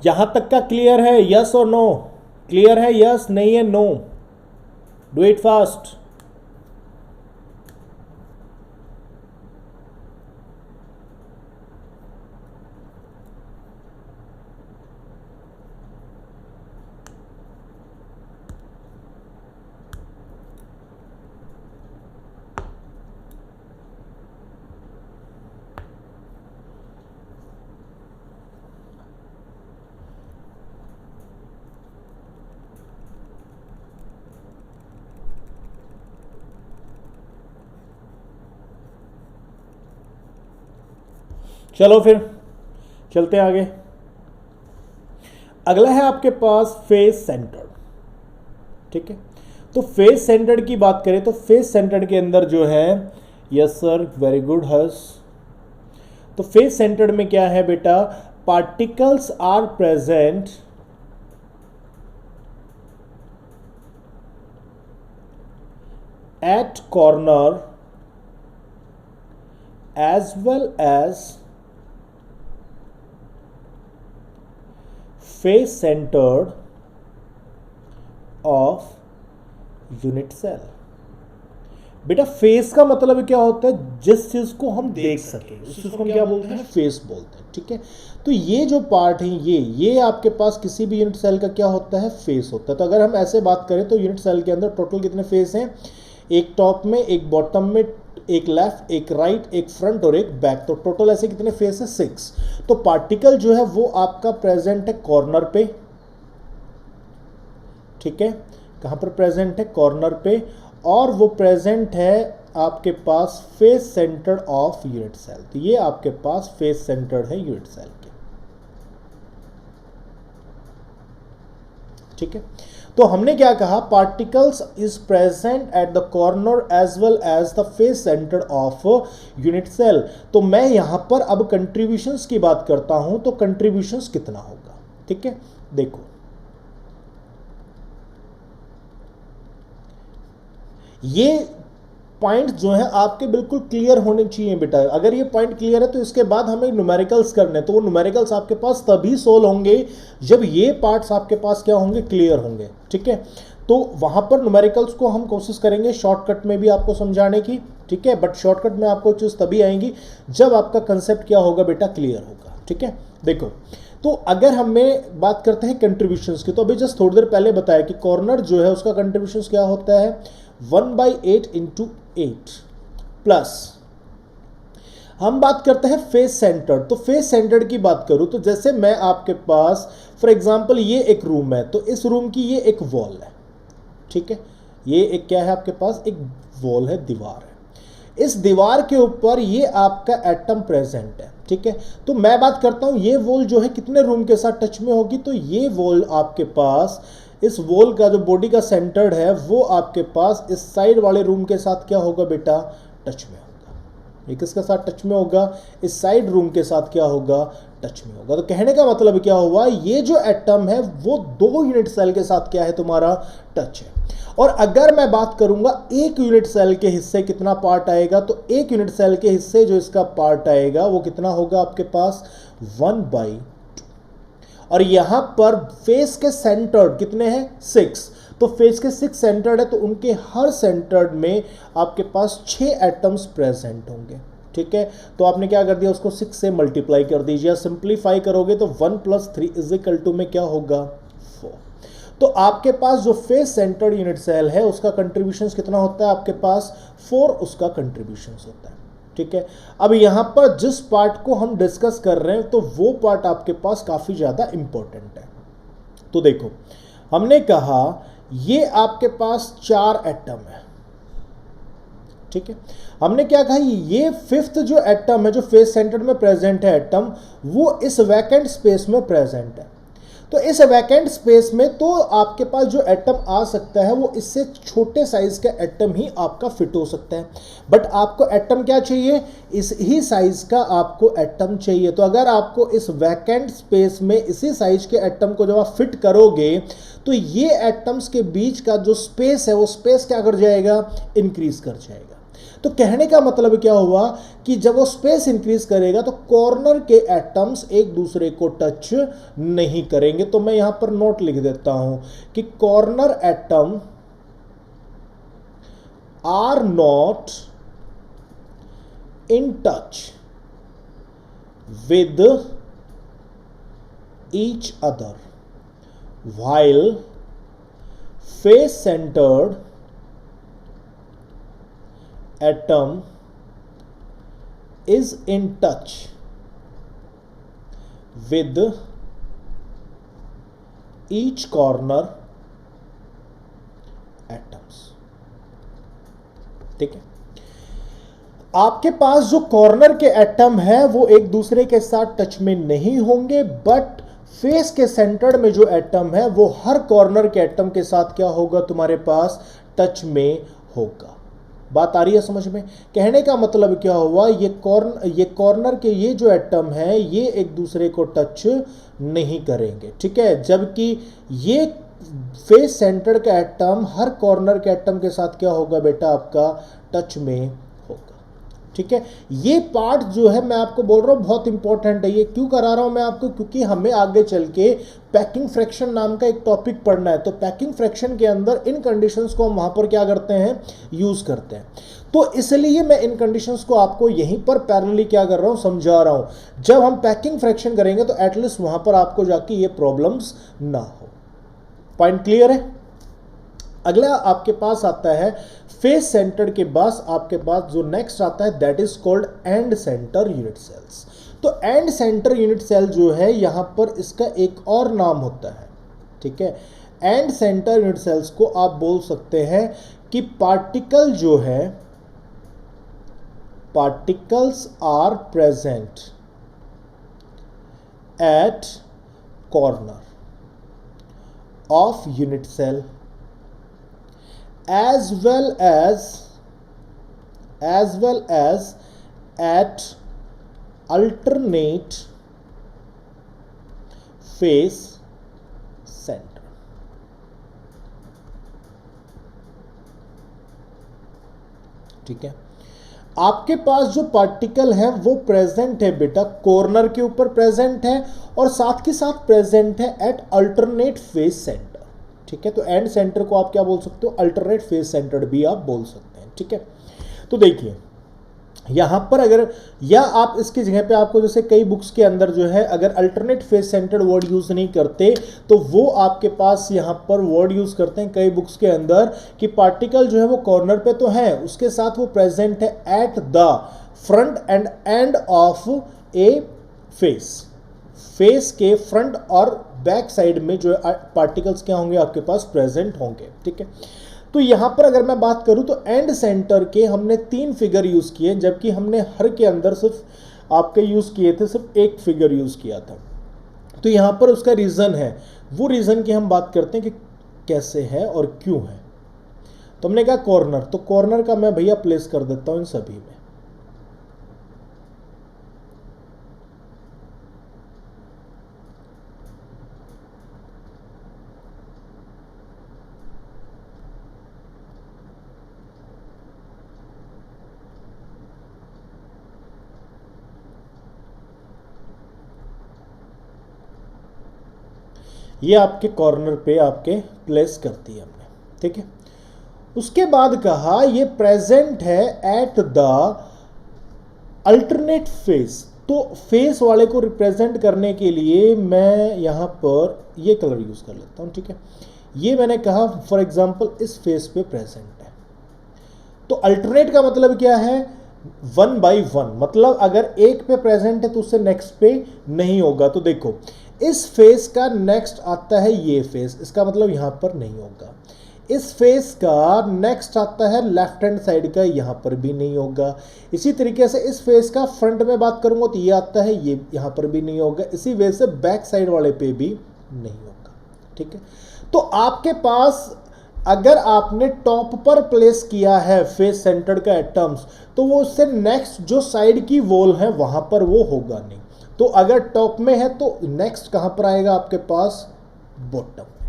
यहां तक का क्लियर है? यस और नो? क्लियर है? यस, नहीं है, नो? Do it fast. चलो फिर चलते हैं आगे। अगला है आपके पास फेस सेंटर्ड। ठीक है, तो फेस सेंटर्ड की बात करें तो फेस सेंटर्ड के अंदर जो है, yes sir, very good Harsh. तो फेस सेंटर्ड में क्या है बेटा? Particles are present at corner as well as face centred of unit cell. बेटा फेस का मतलब क्या होता है? जिस चीज को हम देख सके उस चीज को हम क्या बोलते हैं? फेस बोलते हैं। ठीक है, तो ये जो पार्ट है ये आपके पास किसी भी यूनिट सेल का क्या होता है? फेस होता है। तो अगर हम ऐसे बात करें तो यूनिट सेल के अंदर टोटल कितने फेस हैं? एक टॉप में, एक बॉटम में, एक लेफ्ट, एक राइट, एक फ्रंट और एक बैक। तो टोटल ऐसे कितने फेस है? 6। तो पार्टिकल जो है वो आपका प्रेजेंट है कॉर्नर पे। ठीक है, कहां पर प्रेजेंट है? कॉर्नर पे। और वो प्रेजेंट है आपके पास face centred of unit cell. तो ये आपके पास फेस सेंटर्ड है यूनिट सेल के। ठीक है, तो हमने क्या कहा? Particles is present at the corner as well as the face centre of unit cell. तो मैं यहां पर अब कंट्रीब्यूशंस की बात करता हूं, तो कंट्रीब्यूशंस कितना होगा? ठीक है, देखो ये पॉइंट जो है आपके बिल्कुल क्लियर होने चाहिए बेटा। अगर ये पॉइंट क्लियर है तो इसके बाद हमें न्यूमेरिकल्स करने, तो वो न्यूमेरिकल्स आपके पास तभी सोल्व होंगे जब ये पार्ट्स आपके पास क्या होंगे? क्लियर होंगे। ठीक है, तो वहां पर न्यूमेरिकल्स को हम कोशिश करेंगे शॉर्टकट में भी आपको समझाने की। ठीक है, बट शॉर्टकट में आपको चीज़ तभी आएंगी जब आपका कंसेप्ट क्या होगा बेटा? क्लियर होगा। ठीक है, देखो तो अगर हमें बात करते हैं कंट्रीब्यूशंस की, तो अभी जस्ट थोड़ी देर पहले बताया कि कॉर्नर जो है उसका कंट्रीब्यूशंस क्या होता है? 1/8 इंटू 8 प्लस हम बात करते हैं फेस सेंटर्ड। तो फेस सेंटर्ड की बात करूं तो जैसे मैं आपके पास फॉर एग्जांपल ये एक रूम है, तो इस रूम की ये एक वॉल है। ठीक है, ये एक क्या है आपके पास? एक वॉल है, दीवार है। इस दीवार के ऊपर ये आपका एटम प्रेजेंट है। ठीक है, तो मैं बात करता हूं ये वॉल जो है कितने रूम के साथ टच में होगी? तो ये वॉल आपके पास, इस वॉल का जो बॉडी का सेंटर्ड है वो आपके पास इस साइड वाले रूम के साथ क्या होगा बेटा? टच में होगा। ये किसके साथ टच में होगा? इस साइड रूम के साथ क्या होगा? टच में होगा। तो कहने का मतलब क्या हुआ? ये जो एटम है वो 2 यूनिट सेल के साथ क्या है? तुम्हारा टच है। और अगर मैं बात करूंगा एक यूनिट सेल के हिस्से कितना पार्ट आएगा, तो एक यूनिट सेल के हिस्से जो इसका पार्ट आएगा वो कितना होगा आपके पास? 1/2। और यहां पर फेस के सेंटर्ड कितने हैं? 6। तो फेस के 6 सेंटर्ड है, तो उनके हर सेंटर्ड में आपके पास 6 एटम्स प्रेजेंट होंगे। ठीक है, तो आपने क्या कर दिया? उसको 6 से मल्टीप्लाई कर दीजिए। सिंप्लीफाई करोगे तो 1 + 3 = में क्या होगा? 4। तो आपके पास जो फेस सेंटर्ड यूनिट सेल है उसका कंट्रीब्यूशन कितना होता है आपके पास? 4 उसका कंट्रीब्यूशन होता है। ठीक है, अब यहां पर जिस पार्ट को हम डिस्कस कर रहे हैं तो वो पार्ट आपके पास काफी ज्यादा इंपॉर्टेंट है। तो देखो हमने कहा ये आपके पास 4 एटम है। ठीक है, हमने क्या कहा? ये 5th जो एटम है जो फेस सेंटर में प्रेजेंट है एटम, वो इस वैकेंट स्पेस में प्रेजेंट है। तो इस वैकेंट स्पेस में तो आपके पास जो एटम आ सकता है वो इससे छोटे साइज का एटम ही आपका फिट हो सकता है। बट आपको एटम क्या चाहिए? इस ही साइज का आपको एटम चाहिए। तो अगर आपको इस वैकेंट स्पेस में इसी साइज के एटम को जब आप फिट करोगे तो ये एटम्स के बीच का जो स्पेस है वो स्पेस क्या कर जाएगा? इंक्रीज कर जाएगा। तो कहने का मतलब क्या हुआ कि जब वो स्पेस इंक्रीज करेगा तो कॉर्नर के एटम्स एक दूसरे को टच नहीं करेंगे। तो मैं यहां पर नोट लिख देता हूं कि corner atom are not in touch with each other while face centered atom is in touch with each corner atoms। ठीक है, आपके पास जो कॉर्नर के एटम है वो एक दूसरे के साथ टच में नहीं होंगे, बट फेस के सेंटर में जो एटम है वो हर कॉर्नर के एटम के साथ क्या होगा, तुम्हारे पास टच में होगा। बात आ रही है समझ में? कहने का मतलब क्या हुआ, ये कॉर्नर के ये जो एटम है ये एक दूसरे को टच नहीं करेंगे। ठीक है, जबकि ये फेस सेंटर का एटम हर कॉर्नर के एटम के साथ क्या होगा बेटा, आपका टच में होगा। ठीक है, ये पार्ट जो है मैं आपको बोल रहा हूं बहुत इंपॉर्टेंट है। ये क्यों करा रहा हूं मैं आपको, क्योंकि हमें आगे चल के पैकिंग फ्रैक्शन नाम का एक टॉपिक पढ़ना है। तो पैकिंग फ्रैक्शन के अंदर इन कंडीशंस को हम वहां पर क्या करते हैं, यूज करते हैं। तो इसलिए मैं इन कंडीशंस को आपको यहीं पर पैरेलली क्या कर रहा हूं, समझा रहा हूं। जब हम पैकिंग फ्रैक्शन करेंगे तो एटलीस्ट वहां पर आपको जाके ये प्रॉब्लम्स ना हो। पॉइंट क्लियर है? अगला आपके पास आता है फेस सेंटर के बाद आपके पास जो नेक्स्ट आता है that is called end centre unit cells. तो एंड सेंटर यूनिट सेल जो है यहां पर इसका एक और नाम होता है। ठीक है, एंड सेंटर यूनिट सेल्स को आप बोल सकते हैं कि पार्टिकल जो है, particles are present at corner of unit cell as well as at alternate face center। ठीक है, आपके पास जो पार्टिकल है वो प्रेजेंट है बेटा, कॉर्नर के ऊपर प्रेजेंट है और साथ के साथ प्रेजेंट है एट अल्टरनेट फेस सेंटर। ठीक है, तो एंड सेंटर को आप क्या बोल सकते हो, अल्टरनेट फेस सेंटर भी आप बोल सकते हैं। ठीक है, तो देखिए यहां पर अगर, या आप इसकी जगह पे आपको जैसे कई बुक्स के अंदर जो है अगर alternate face centred word use नहीं करते तो वो आपके पास यहां पर वर्ड यूज करते हैं कई बुक्स के अंदर कि पार्टिकल जो है वो कॉर्नर पे तो है, उसके साथ वो प्रेजेंट है at the front end end of A face. Face के फ्रंट और बैक साइड में जो पार्टिकल्स क्या होंगे, आपके पास प्रेजेंट होंगे। ठीक है, तो यहां पर अगर मैं बात करूं तो एंड सेंटर के हमने 3 फिगर यूज किए, जबकि हमने हर के अंदर सिर्फ आपके यूज किए थे, सिर्फ एक फिगर यूज किया था। तो यहां पर उसका रीजन है, वो रीजन की हम बात करते हैं कि कैसे है और क्यों है। तो हमने कहा कॉर्नर, तो कॉर्नर का मैं भैया प्लेस कर देता हूं इन सभी में। ये आपके कॉर्नर पे आपके प्लेस कर दी हमने। ठीक है, उसके बाद कहा ये प्रेजेंट है एट द अल्टरनेट फेस। तो फेस वाले को रिप्रेजेंट करने के लिए मैं यहां पर ये कलर यूज कर लेता हूं। ठीक है, ये मैंने कहा फॉर एग्जांपल इस फेस पे प्रेजेंट है। तो अल्टरनेट का मतलब क्या है, 1 by 1, मतलब अगर एक पे प्रेजेंट है तो उससे नेक्स्ट पे नहीं होगा। तो देखो इस फेस का नेक्स्ट आता है ये फेस, इसका मतलब यहां पर नहीं होगा। इस फेस का नेक्स्ट आता है लेफ्ट हैंड साइड का, यहां पर भी नहीं होगा। इसी तरीके से इस फेस का फ्रंट में बात करूंगा तो ये आता है, ये यहां पर भी नहीं होगा। इसी वजह से बैक साइड वाले पे भी नहीं होगा। ठीक है, तो आपके पास अगर आपने टॉप पर प्लेस किया है फेस सेंटर्ड का एटम्स तो वो उससे नेक्स्ट जो साइड की वॉल है वहां पर वो होगा नहीं। तो अगर टॉप में है तो नेक्स्ट कहां पर आएगा आपके पास, बॉटम में।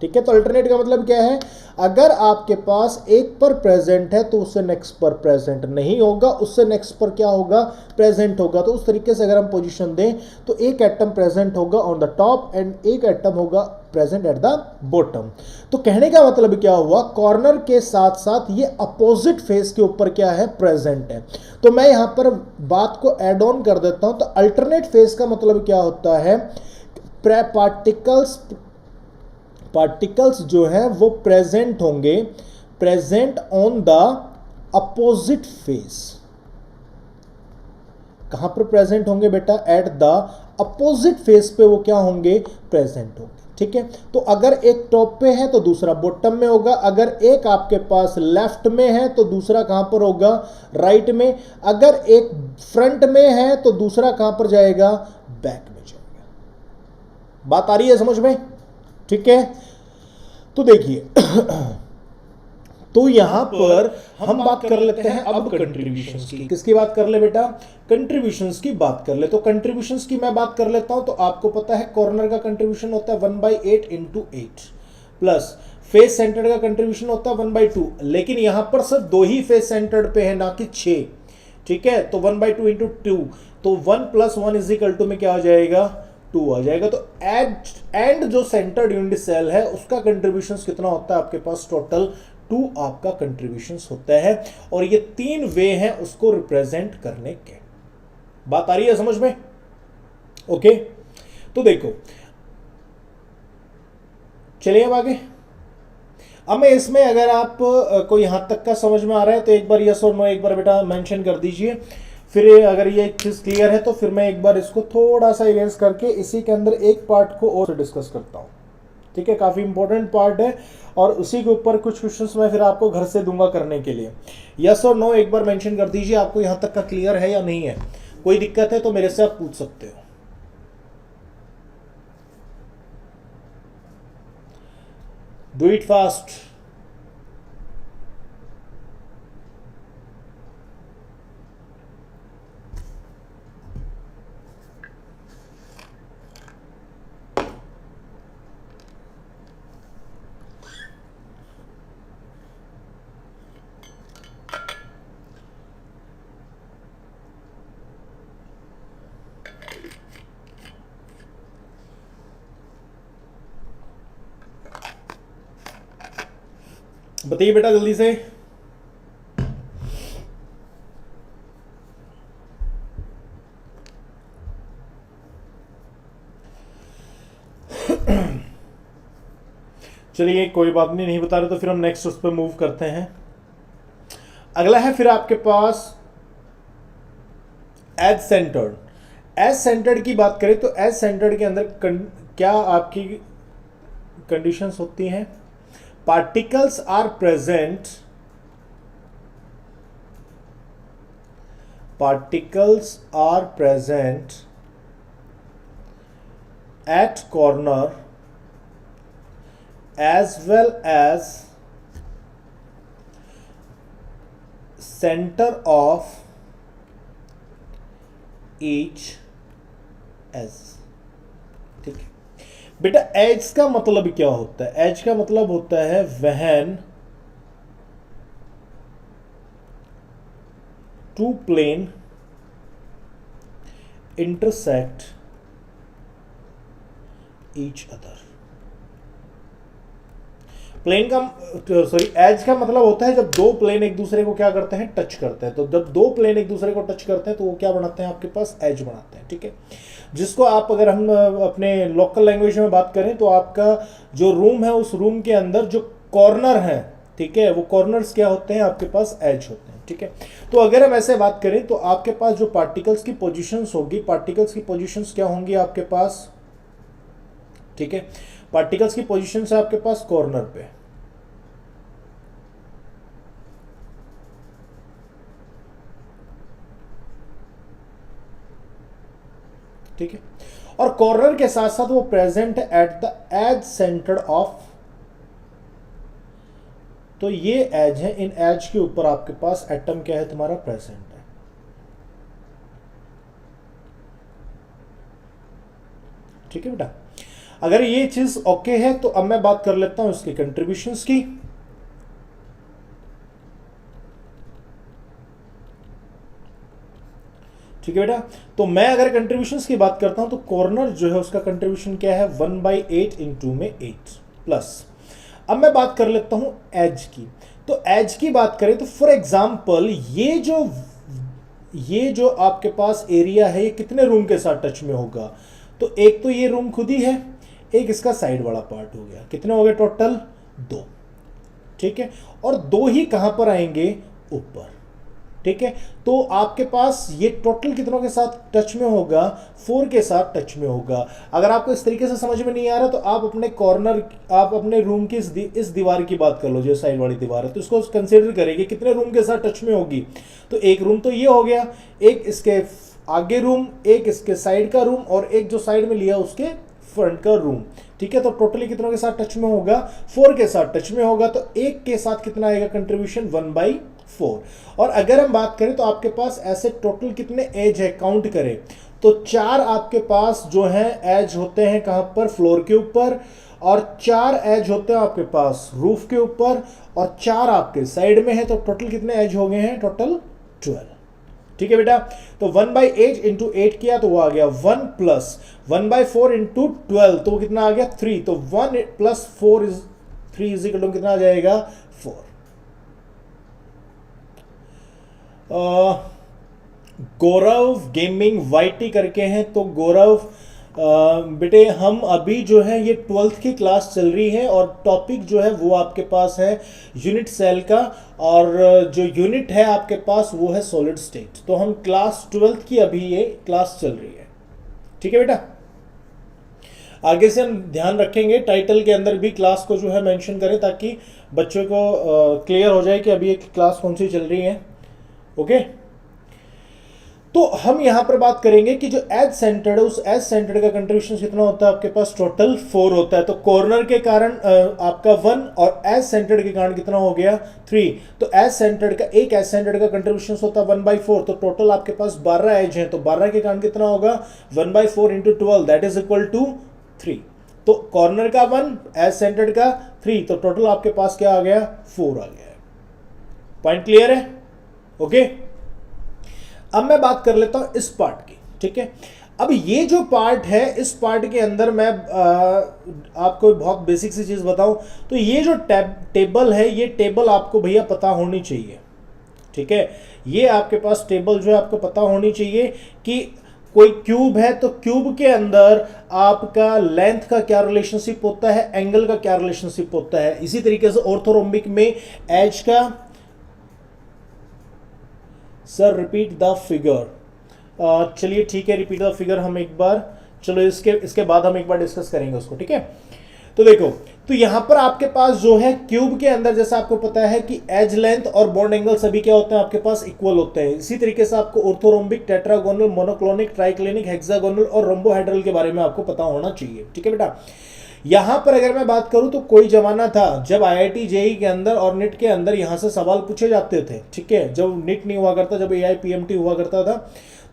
ठीक है, तो अल्टरनेट का मतलब क्या है, अगर आपके पास एक पर प्रेजेंट है तो उससे नेक्स्ट पर प्रेजेंट नहीं होगा, उससे नेक्स्ट पर क्या होगा, प्रेजेंट होगा। तो उस तरीके से अगर हम पोजीशन दें तो एक एटम प्रेजेंट होगा ऑन द टॉप एंड एक एटम होगा प्रेजेंट एट द बॉटम। तो कहने का मतलब क्या हुआ, कॉर्नर के साथ साथ ये अपोजिट फेस के ऊपर क्या है, प्रेजेंट है। तो मैं यहां पर बात को एड ऑन कर देता हूं, तो अल्टरनेट फेस का मतलब क्या होता है, पार्टिकल्स जो है वो प्रेजेंट होंगे, present on the opposite face. कहां पर प्रेजेंट होंगे बेटा, एट द अपोजिट फेस पे वो क्या होंगे, प्रेजेंट होंगे। ठीक है, तो अगर एक टॉप पे है तो दूसरा बॉटम में होगा, अगर एक आपके पास लेफ्ट में है तो दूसरा कहां पर होगा, राइट में, अगर एक फ्रंट में है तो दूसरा कहां पर जाएगा, बैक में जाएगा। बात आ रही है समझ में? ठीक है, तो देखिए तो यहां पर हम बात कर लेते हैं अब कंट्रीब्यूशंस की। किसकी बात कर ले बेटा, कंट्रीब्यूशंस की बात कर ले। तो कंट्रीब्यूशंस की मैं बात कर लेता हूं। तो आपको पता है कॉर्नर का कंट्रीब्यूशन होता है 1/8 इंटू 8 प्लस फेस सेंटर्ड का कंट्रीब्यूशन होता है 1/2, लेकिन यहां पर सिर्फ 2 ही फेस सेंटर्ड पे है, ना कि 6। ठीक है, तो 1/2 इंटू 2, तो 1 + 1 = में क्या आ जाएगा, 2 आ जाएगा। तो एंड जो सेंटर्ड यूनिट सेल है उसका कंट्रीब्यूशन कितना होता है आपके पास, टोटल 2 आपका कंट्रीब्यूशन होता है। और ये 3 वे हैं उसको रिप्रेजेंट करने के। बात आ रही है समझ में? ओके, तो देखो चलिए अब आगे। अब मैं इसमें अगर आप को यहां तक का समझ में आ रहा है तो एक बार यस और नो एक बार बेटा मेंशन कर दीजिए। फिर अगर ये चीज क्लियर है तो फिर मैं एक बार इसको थोड़ा सा इरेज करके इसी के अंदर एक पार्ट को और डिस्कस करता हूं। ठीक है, काफी इंपॉर्टेंट पार्ट है और उसी के ऊपर कुछ क्वेश्चंस मैं फिर आपको घर से दूंगा करने के लिए। यस और नो एक बार मेंशन कर दीजिए, आपको यहां तक का क्लियर है या नहीं है। कोई दिक्कत है तो मेरे से आप पूछ सकते हो। Do it fast. बताइए बेटा जल्दी से। चलिए कोई बात नहीं बता रहे तो फिर हम नेक्स्ट उस पर मूव करते हैं। अगला है फिर आपके पास एज सेंटर्ड। एज सेंटर्ड की बात करें तो एज सेंटर्ड के अंदर क्या आपकी कंडीशंस होती हैं, particles are present at corner as well as center of each edge। ठीक है बेटा, एज का मतलब क्या होता है, एज का मतलब होता है when two plane intersect each other. Plane का एज का मतलब होता है जब दो प्लेन एक दूसरे को क्या करते हैं, टच करते हैं। तो जब दो प्लेन एक दूसरे को टच करते हैं तो वो क्या बनाते हैं, आपके पास एज बनाते हैं। ठीक है, जिसको आप अगर हम अपने लोकल लैंग्वेज में बात करें तो आपका जो रूम है उस रूम के अंदर जो कॉर्नर है, ठीक है, वो कॉर्नर्स क्या होते हैं, आपके पास एज होते हैं। ठीक है, तो अगर हम ऐसे बात करें तो आपके पास जो पार्टिकल्स की पोजीशंस होगी, पार्टिकल्स की पोजीशंस क्या होंगी आपके पास, ठीक है, पार्टिकल्स की पोजीशंस है आपके पास कॉर्नर पे। ठीक है, और कॉर्नर के साथ साथ वो प्रेजेंट है at the edge centre of. तो ये एज है, इन एज के ऊपर आपके पास एटम क्या है, तुम्हारा प्रेजेंट है। ठीक है बेटा, अगर ये चीज ओके है तो अब मैं बात कर लेता हूं इसके कंट्रीब्यूशंस की। ठीक है बेटा, तो मैं अगर कंट्रीब्यूशंस की बात करता हूं तो कॉर्नर जो है उसका कंट्रीब्यूशन क्या है 1/8 इंटू में 8 प्लस। अब मैं बात कर लेता हूं एज की। तो एज की बात करें तो फॉर एग्जांपल ये जो आपके पास एरिया है ये कितने रूम के साथ टच में होगा? तो एक तो ये रूम खुद ही है, एक इसका साइड वाला पार्ट हो गया, कितने हो गए टोटल? 2। ठीक है, और 2 ही कहां पर आएंगे? ऊपर। ठीक है, तो आपके पास ये टोटल कितनों के साथ टच में होगा? 4 के साथ टच में होगा। अगर आपको इस तरीके से समझ में नहीं आ रहा तो आप अपने कॉर्नर, आप अपने रूम की इस दीवार की बात कर लो, जो साइड वाली दीवार है, तो इसको कंसीडर करेंगे कितने रूम के साथ टच में होगी। तो एक रूम तो ये हो गया, एक इसके आगे रूम, एक इसके साइड का रूम, और एक जो साइड में लिया उसके फ्रंट का रूम। ठीक है, तो टोटली कितनों के साथ टच में होगा? 4 के साथ टच में होगा। तो एक के साथ कितना आएगा कंट्रीब्यूशन? 1/4। और अगर हम बात करें तो आपके पास ऐसे टोटल कितने एज है, काउंट करें तो 4 आपके पास जो है एज होते हैं कहां पर? फ्लोर के ऊपर, और 4 एज होते हैं आपके पास रूफ के ऊपर, और 4 आपके साइड में है। तो टोटल कितने एज हो गए हैं? टोटल 12। ठीक है बेटा, तो 1/8 इंटू 8 किया तो वो आ गया 1 प्लस 1/4 इंटू 12, तो वो कितना आ गया? 3। तो 1 plus 4 is 3 is equal to कितना आ जाएगा? 4। गौरव गेमिंग वाईटी करके हैं। तो गौरव बेटे, हम अभी जो है ये 12th की क्लास चल रही है और टॉपिक जो है वो आपके पास है यूनिट सेल का, और जो यूनिट है आपके पास वो है सॉलिड स्टेट। तो हम क्लास 12th की अभी ये क्लास चल रही है। ठीक है बेटा, आगे से हम ध्यान रखेंगे टाइटल के अंदर भी क्लास को जो है मेंशन करें, ताकि बच्चों को क्लियर हो जाए कि अभी एक क्लास कौन सी चल रही है। ओके, तो हम यहां पर बात करेंगे कि जो एज सेंटर्ड है उस एज सेंटर्ड का कंट्रीब्यूशन कितना होता है? आपके पास टोटल 4 होता है। तो कॉर्नर के कारण आपका 1 और एज सेंटर्ड के कारण कितना हो गया? 3। तो एज सेंटर्ड का, एक एज सेंटर्ड का कंट्रीब्यूशन होता है 1/4। तो टोटल आपके पास 12 एज हैं, तो 12 के कारण कितना होगा? 1/4 into 12 that is equal to 3। तो कॉर्नर का 1, एज सेंटर्ड का 3, तो टोटल आपके पास क्या आ गया? 4 आ गया। पॉइंट क्लियर है? ओके, अब मैं बात कर लेता हूं इस पार्ट की। ठीक है, अब ये जो पार्ट है, इस पार्ट के अंदर मैं आपको बहुत बेसिक सी चीज बताऊं तो ये जो टेबल है, ये टेबल आपको भैया पता होनी चाहिए। ठीक है, ये आपके पास टेबल जो है आपको पता होनी चाहिए कि कोई क्यूब है तो क्यूब के अंदर आपका लेंथ का क्या रिलेशनशिप होता है, एंगल का क्या रिलेशनशिप होता है। इसी तरीके से ऑर्थोरोम्बिक में एज का, सर रिपीट द फिगर। चलिए ठीक है, रिपीट द फिगर हम एक बार, चलो इसके बाद हम एक बार डिस्कस करेंगे उसको। ठीक है, तो देखो, तो यहां पर आपके पास जो है क्यूब के अंदर, जैसा आपको पता है कि एज लेंथ और बॉन्ड एंगल सभी क्या होते हैं आपके पास? इक्वल होते हैं। इसी तरीके से आपको ऑर्थोरोम्बिक, टेट्रागोनल, मोनोक्लोनिक, ट्राइक्लिनिक, हेक्सागोनल और रोम्बोहेड्रल के बारे में आपको पता होना चाहिए। ठीक है बेटा, यहां पर अगर मैं बात करूं तो कोई जमाना था जब आईआईटी जेई के अंदर और नीट के अंदर यहां से सवाल पूछे जाते थे। ठीक है, जब नीट नहीं हुआ करता, जब एआईपीएमटी हुआ करता था,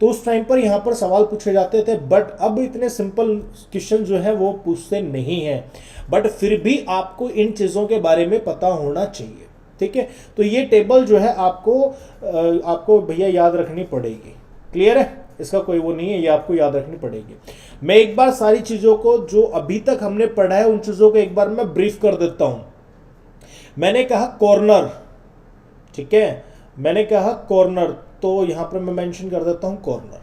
तो उस टाइम पर यहां पर सवाल पूछे जाते थे। बट अब इतने सिंपल क्वेश्चन जो है वो पूछते नहीं है, बट फिर भी आपको इन चीज़ों के बारे में पता होना चाहिए। ठीक है, तो ये टेबल जो है आपको भैया याद रखनी पड़ेगी। क्लियर है? इसका कोई वो नहीं है, ये आपको याद रखनी पड़ेगी। मैं एक बार सारी चीज़ों को जो अभी तक हमने पढ़ा है उन चीज़ों को एक बार मैं ब्रीफ कर देता हूं। मैंने कहा कॉर्नर, ठीक है, मैंने कहा कॉर्नर, तो यहां पर मैं मेंशन कर देता हूं कॉर्नर।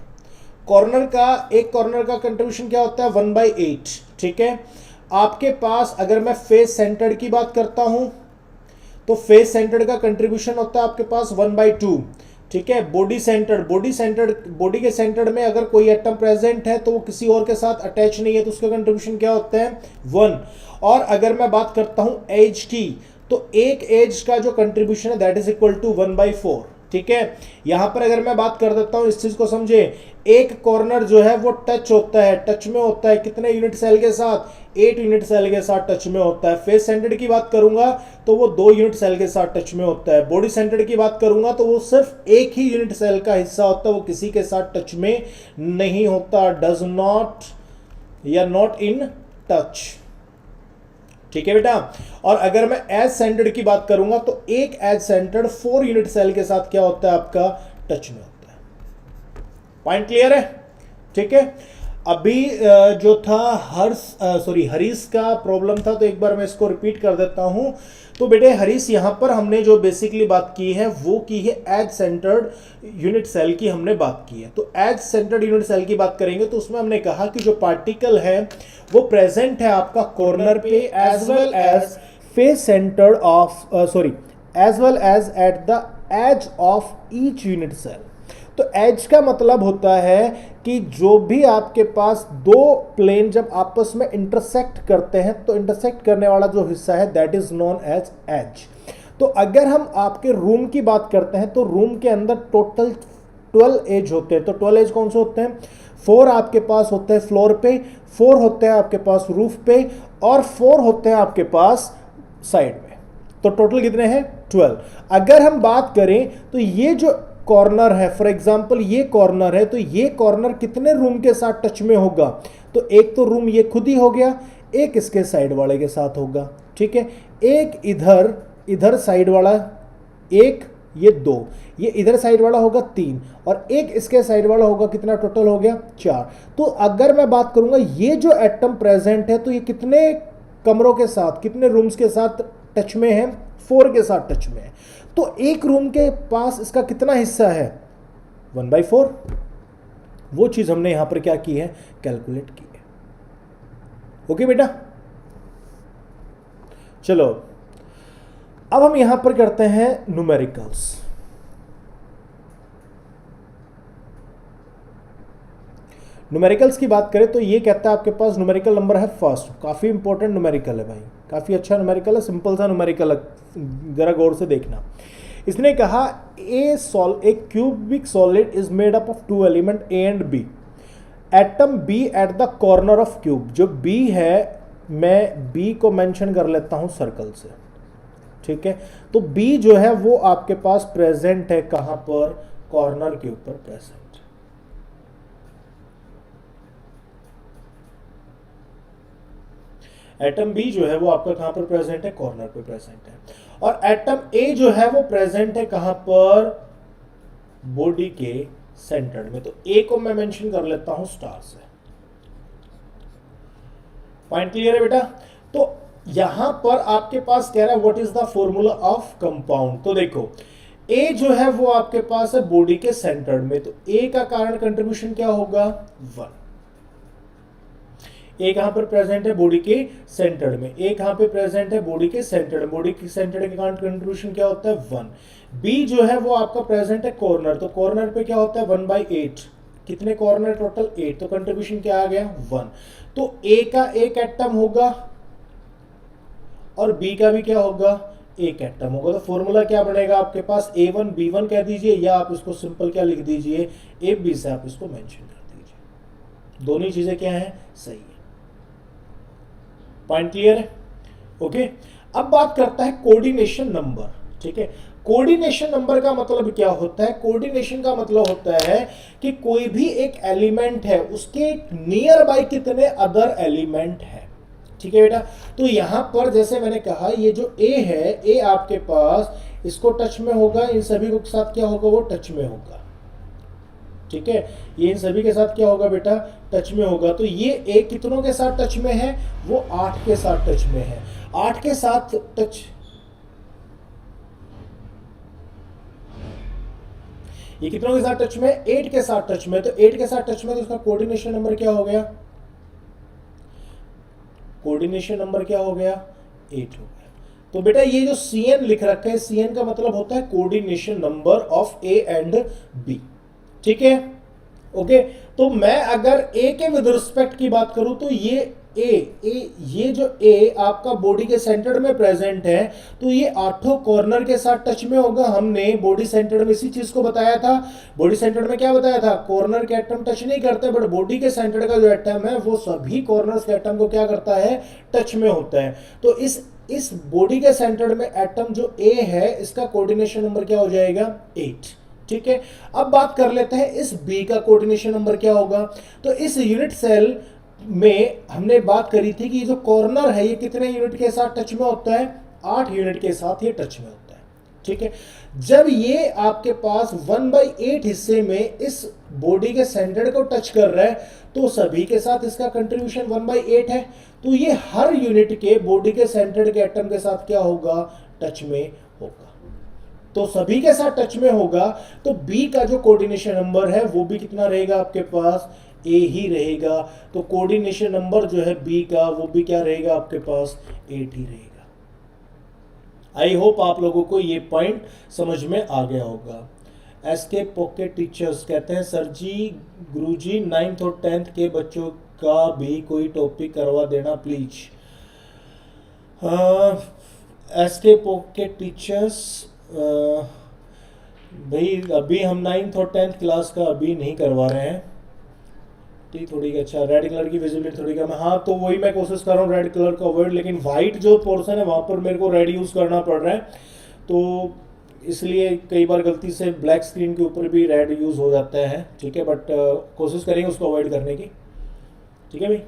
कॉर्नर का, एक कॉर्नर का कंट्रीब्यूशन क्या होता है? 1/8। ठीक है, आपके पास अगर मैं फेस सेंटर्ड की बात करता हूं तो फेस सेंटर्ड का कंट्रीब्यूशन होता है आपके पास 1/2। ठीक है, बॉडी बॉडी के सेंटर्ड में अगर कोई एटम प्रेजेंट है तो वो किसी और के साथ अटैच नहीं है, तो उसका कंट्रीब्यूशन क्या होता है? 1। और अगर मैं बात करता हूं एज की, तो एक एज का जो कंट्रीब्यूशन है दैट इज इक्वल टू 1/4। ठीक है, यहां पर अगर मैं बात कर देता हूं, इस चीज को समझे, एक कॉर्नर जो है वो टच में होता है कितने यूनिट सेल के साथ? 8 यूनिट सेल के साथ टच में होता है। फेस सेंटर्ड की बात करूंगा तो वो 2 यूनिट सेल के साथ टच में होता है। बॉडी सेंटर्ड की बात करूंगा तो वो सिर्फ एक ही यूनिट सेल का हिस्सा होता है, वो किसी के साथ टच में नहीं होता। डज नॉट या नॉट इन टच। ठीक है बेटा। और अगर मैं एज सेंटर्ड की बात करूंगा तो एक एज सेंटर्ड 4 यूनिट सेल के साथ क्या होता है आपका, टच में होता है। पॉइंट क्लियर है? ठीक है। अभी जो था हरीश का प्रॉब्लम था, तो एक बार मैं इसको रिपीट कर देता हूं। तो बेटे हरीश, यहां पर हमने जो बेसिकली बात की है वो की है एज सेंटर्ड यूनिट सेल की हमने बात की है। तो एज सेंटर्ड यूनिट सेल की बात करेंगे तो उसमें हमने कहा कि जो पार्टिकल है वो प्रेजेंट है आपका कॉर्नर पे as well as face centred of as well as at the edge of each unit cell. तो एज का मतलब होता है कि जो भी आपके पास दो प्लेन जब आपस में इंटरसेक्ट करते हैं तो इंटरसेक्ट करने वाला जो हिस्सा है that is known as edge. तो अगर हम आपके रूम की बात करते हैं तो रूम के अंदर टोटल 12 एज होते हैं। तो 12 एज कौन से होते हैं? 4 आपके पास होते हैं फ्लोर पे, 4 होते हैं आपके पास रूफ पे, और 4 होते हैं आपके पास साइड में। तो टोटल कितने हैं? 12। अगर हम बात करें तो ये जो कॉर्नर है, फॉर एग्जांपल ये कॉर्नर है, तो ये कॉर्नर कितने रूम के साथ टच में होगा? तो एक तो रूम ये खुद ही हो गया, एक इसके साइड वाले के साथ होगा। ठीक है। एक इधर साइड वाला, एक ये 2, ये इधर साइड वाला होगा 3, और एक इसके साइड वाला होगा, कितना टोटल हो गया? 4। तो अगर मैं बात करूंगा ये जो एटम प्रेजेंट है तो ये कितने कमरों के साथ, कितने रूम्स के साथ टच में है? 4 के साथ टच में है। तो एक रूम के पास इसका कितना हिस्सा है? 1/4। वो चीज हमने यहां पर क्या की है? कैलकुलेट की है। ओके बेटा, चलो अब हम यहां पर करते हैं न्यूमेरिकल्स। न्यूमेरिकल्स की बात करें तो ये कहता है आपके पास न्यूमेरिकल नंबर है फर्स्ट। काफी इंपॉर्टेंट न्यूमेरिकल है भाई, काफी अच्छा न्यूमेरिकल है, सिंपल सा न्यूमेरिकल है, जरा गौर से देखना। इसने कहा a cubic solid is made up of 2 element A and B. Atom B at the corner of cube. जो बी है, मैं बी को मेंशन कर लेता हूं सर्कल से। ठीक है। तो बी जो है वो आपके पास प्रेजेंट है कहां पर? कॉर्नर के ऊपर प्रेजेंट। एटम बी जो है वो आपका कहां पर प्रेजेंट है? कॉर्नर पे प्रेजेंट है। और एटम ए जो है वो प्रेजेंट है कहां पर? बॉडी के सेंटर में। तो ए को मैं मेंशन कर लेता हूं स्टार से। पॉइंट क्लियर है बेटा? तो यहां पर आपके पास कह रहा है what is the formula of compound. तो देखो ए जो है वो आपके पास है बॉडी के सेंटर में, तो ए का कारण कंट्रीब्यूशन क्या होगा? 1। ए कहां पर प्रेजेंट है? बॉडी के सेंटर में। ए कहां पे प्रेजेंट है? बॉडी के सेंटर में। बॉडी के सेंटर के कारण कंट्रीब्यूशन क्या होता है? 1। बी जो है वो आपका प्रेजेंट है कॉर्नर, तो कॉर्नर पे क्या होता है? 1/8। कितने कॉर्नर? टोटल 8। तो कंट्रीब्यूशन क्या आ गया? 1। तो ए का एक एटम होगा और बी का भी क्या होगा? एक एटम होगा। तो फॉर्मूला क्या बनेगा आपके पास? A1 B1 कह दीजिए, या आप इसको सिंपल क्या लिख दीजिए? AB से आप इसको मेंशन कर दीजिए। दोनों चीजें क्या है? सही है। पॉइंट क्लियर है? ओके। अब बात करता है कोऑर्डिनेशन नंबर। ठीक है। कोऑर्डिनेशन नंबर का मतलब क्या होता है? कोऑर्डिनेशन का मतलब होता है कि कोई भी एक एलिमेंट है उसके नियर बाय कितने अदर एलिमेंट है। ठीक है बेटा। तो यहां पर जैसे मैंने कहा ये जो ए है, ए आपके पास इसको टच में होगा, इन सभी के साथ क्या होगा? वो टच में होगा। ठीक है। ये इन सभी के साथ क्या होगा बेटा? टच में होगा। तो ये ए कितनों के साथ टच में है? वो 8 के साथ टच में है। 8 के साथ टच, ये कितनों के साथ टच में? 8 के साथ टच में। तो 8 के साथ टच में, तो उसका कोऑर्डिनेशन नंबर क्या हो गया? कोऑर्डिनेशन नंबर क्या हो गया? 8 हो गया। तो बेटा ये जो CN लिख रखा है, CN का मतलब होता है coordination number of A and B। ठीक है। ओके। तो मैं अगर A के विद रिस्पेक्ट की बात करूं तो ये ये जो A आपका बॉडी के सेंटर में प्रेजेंट है, तो ये 8 कॉर्नर के साथ टच में होगा। हमने बॉडी सेंटर में इसी चीज को बताया था। बॉडी सेंटर में क्या बताया था? कॉर्नर के एटम टच नहीं करते, बट बॉडी के सेंटर का जो एटम है वो सभी कॉर्नर्स के एटम को क्या करता है? टच में होता है। तो इस बॉडी के सेंटर में एटम जो A है, इसका कोऑर्डिनेशन नंबर क्या हो जाएगा? 8। ठीक है। अब बात कर लेते हैं इस B का कोऑर्डिनेशन नंबर क्या होगा। तो इस यूनिट सेल में हमने बात करी थी कि जो कॉर्नर है ये कितने यूनिट के साथ टच में होता है, 8 यूनिट के साथ ये टच में होता है। ठीक है, जब ये आपके पास 1/8 हिस्से में इस बॉडी के सेंटर को टच कर रहा है तो सभी के साथ इसका कंट्रीब्यूशन 1/8 है, तो ये हर यूनिट के बॉडी के सेंटर के एटम के साथ क्या होगा, टच में होगा। तो सभी के साथ टच में होगा तो बी का जो कोऑर्डिनेशन नंबर है वो भी कितना रहेगा आपके पास, ए ही रहेगा। तो कोऑर्डिनेशन नंबर जो है बी का वो भी क्या रहेगा आपके पास, 8 ही रहेगा। आई होप आप लोगों को ये पॉइंट समझ में आ गया होगा। एसके पॉकेट टीचर्स कहते हैं सर जी गुरुजी 9th और 10th के बच्चों का भी कोई टॉपिक करवा देना प्लीज। एसके पॉकेट टीचर्स भाई अभी हम 9th और 10th क्लास का अभी नहीं करवा रहे हैं। ठीक, थोड़ी अच्छा रेड कलर की विजिबिलिटी थोड़ी कम है। हाँ, तो वही मैं कोशिश कर रहा हूँ रेड कलर का अवॉइड, लेकिन वाइट जो पोर्शन है वहाँ पर मेरे को रेड यूज़ करना पड़ रहा है, तो इसलिए कई बार गलती से ब्लैक स्क्रीन के ऊपर भी रेड यूज़ हो जाता है। ठीक है, बट कोशिश करेंगे उसको अवॉइड करने की। ठीक है भाई,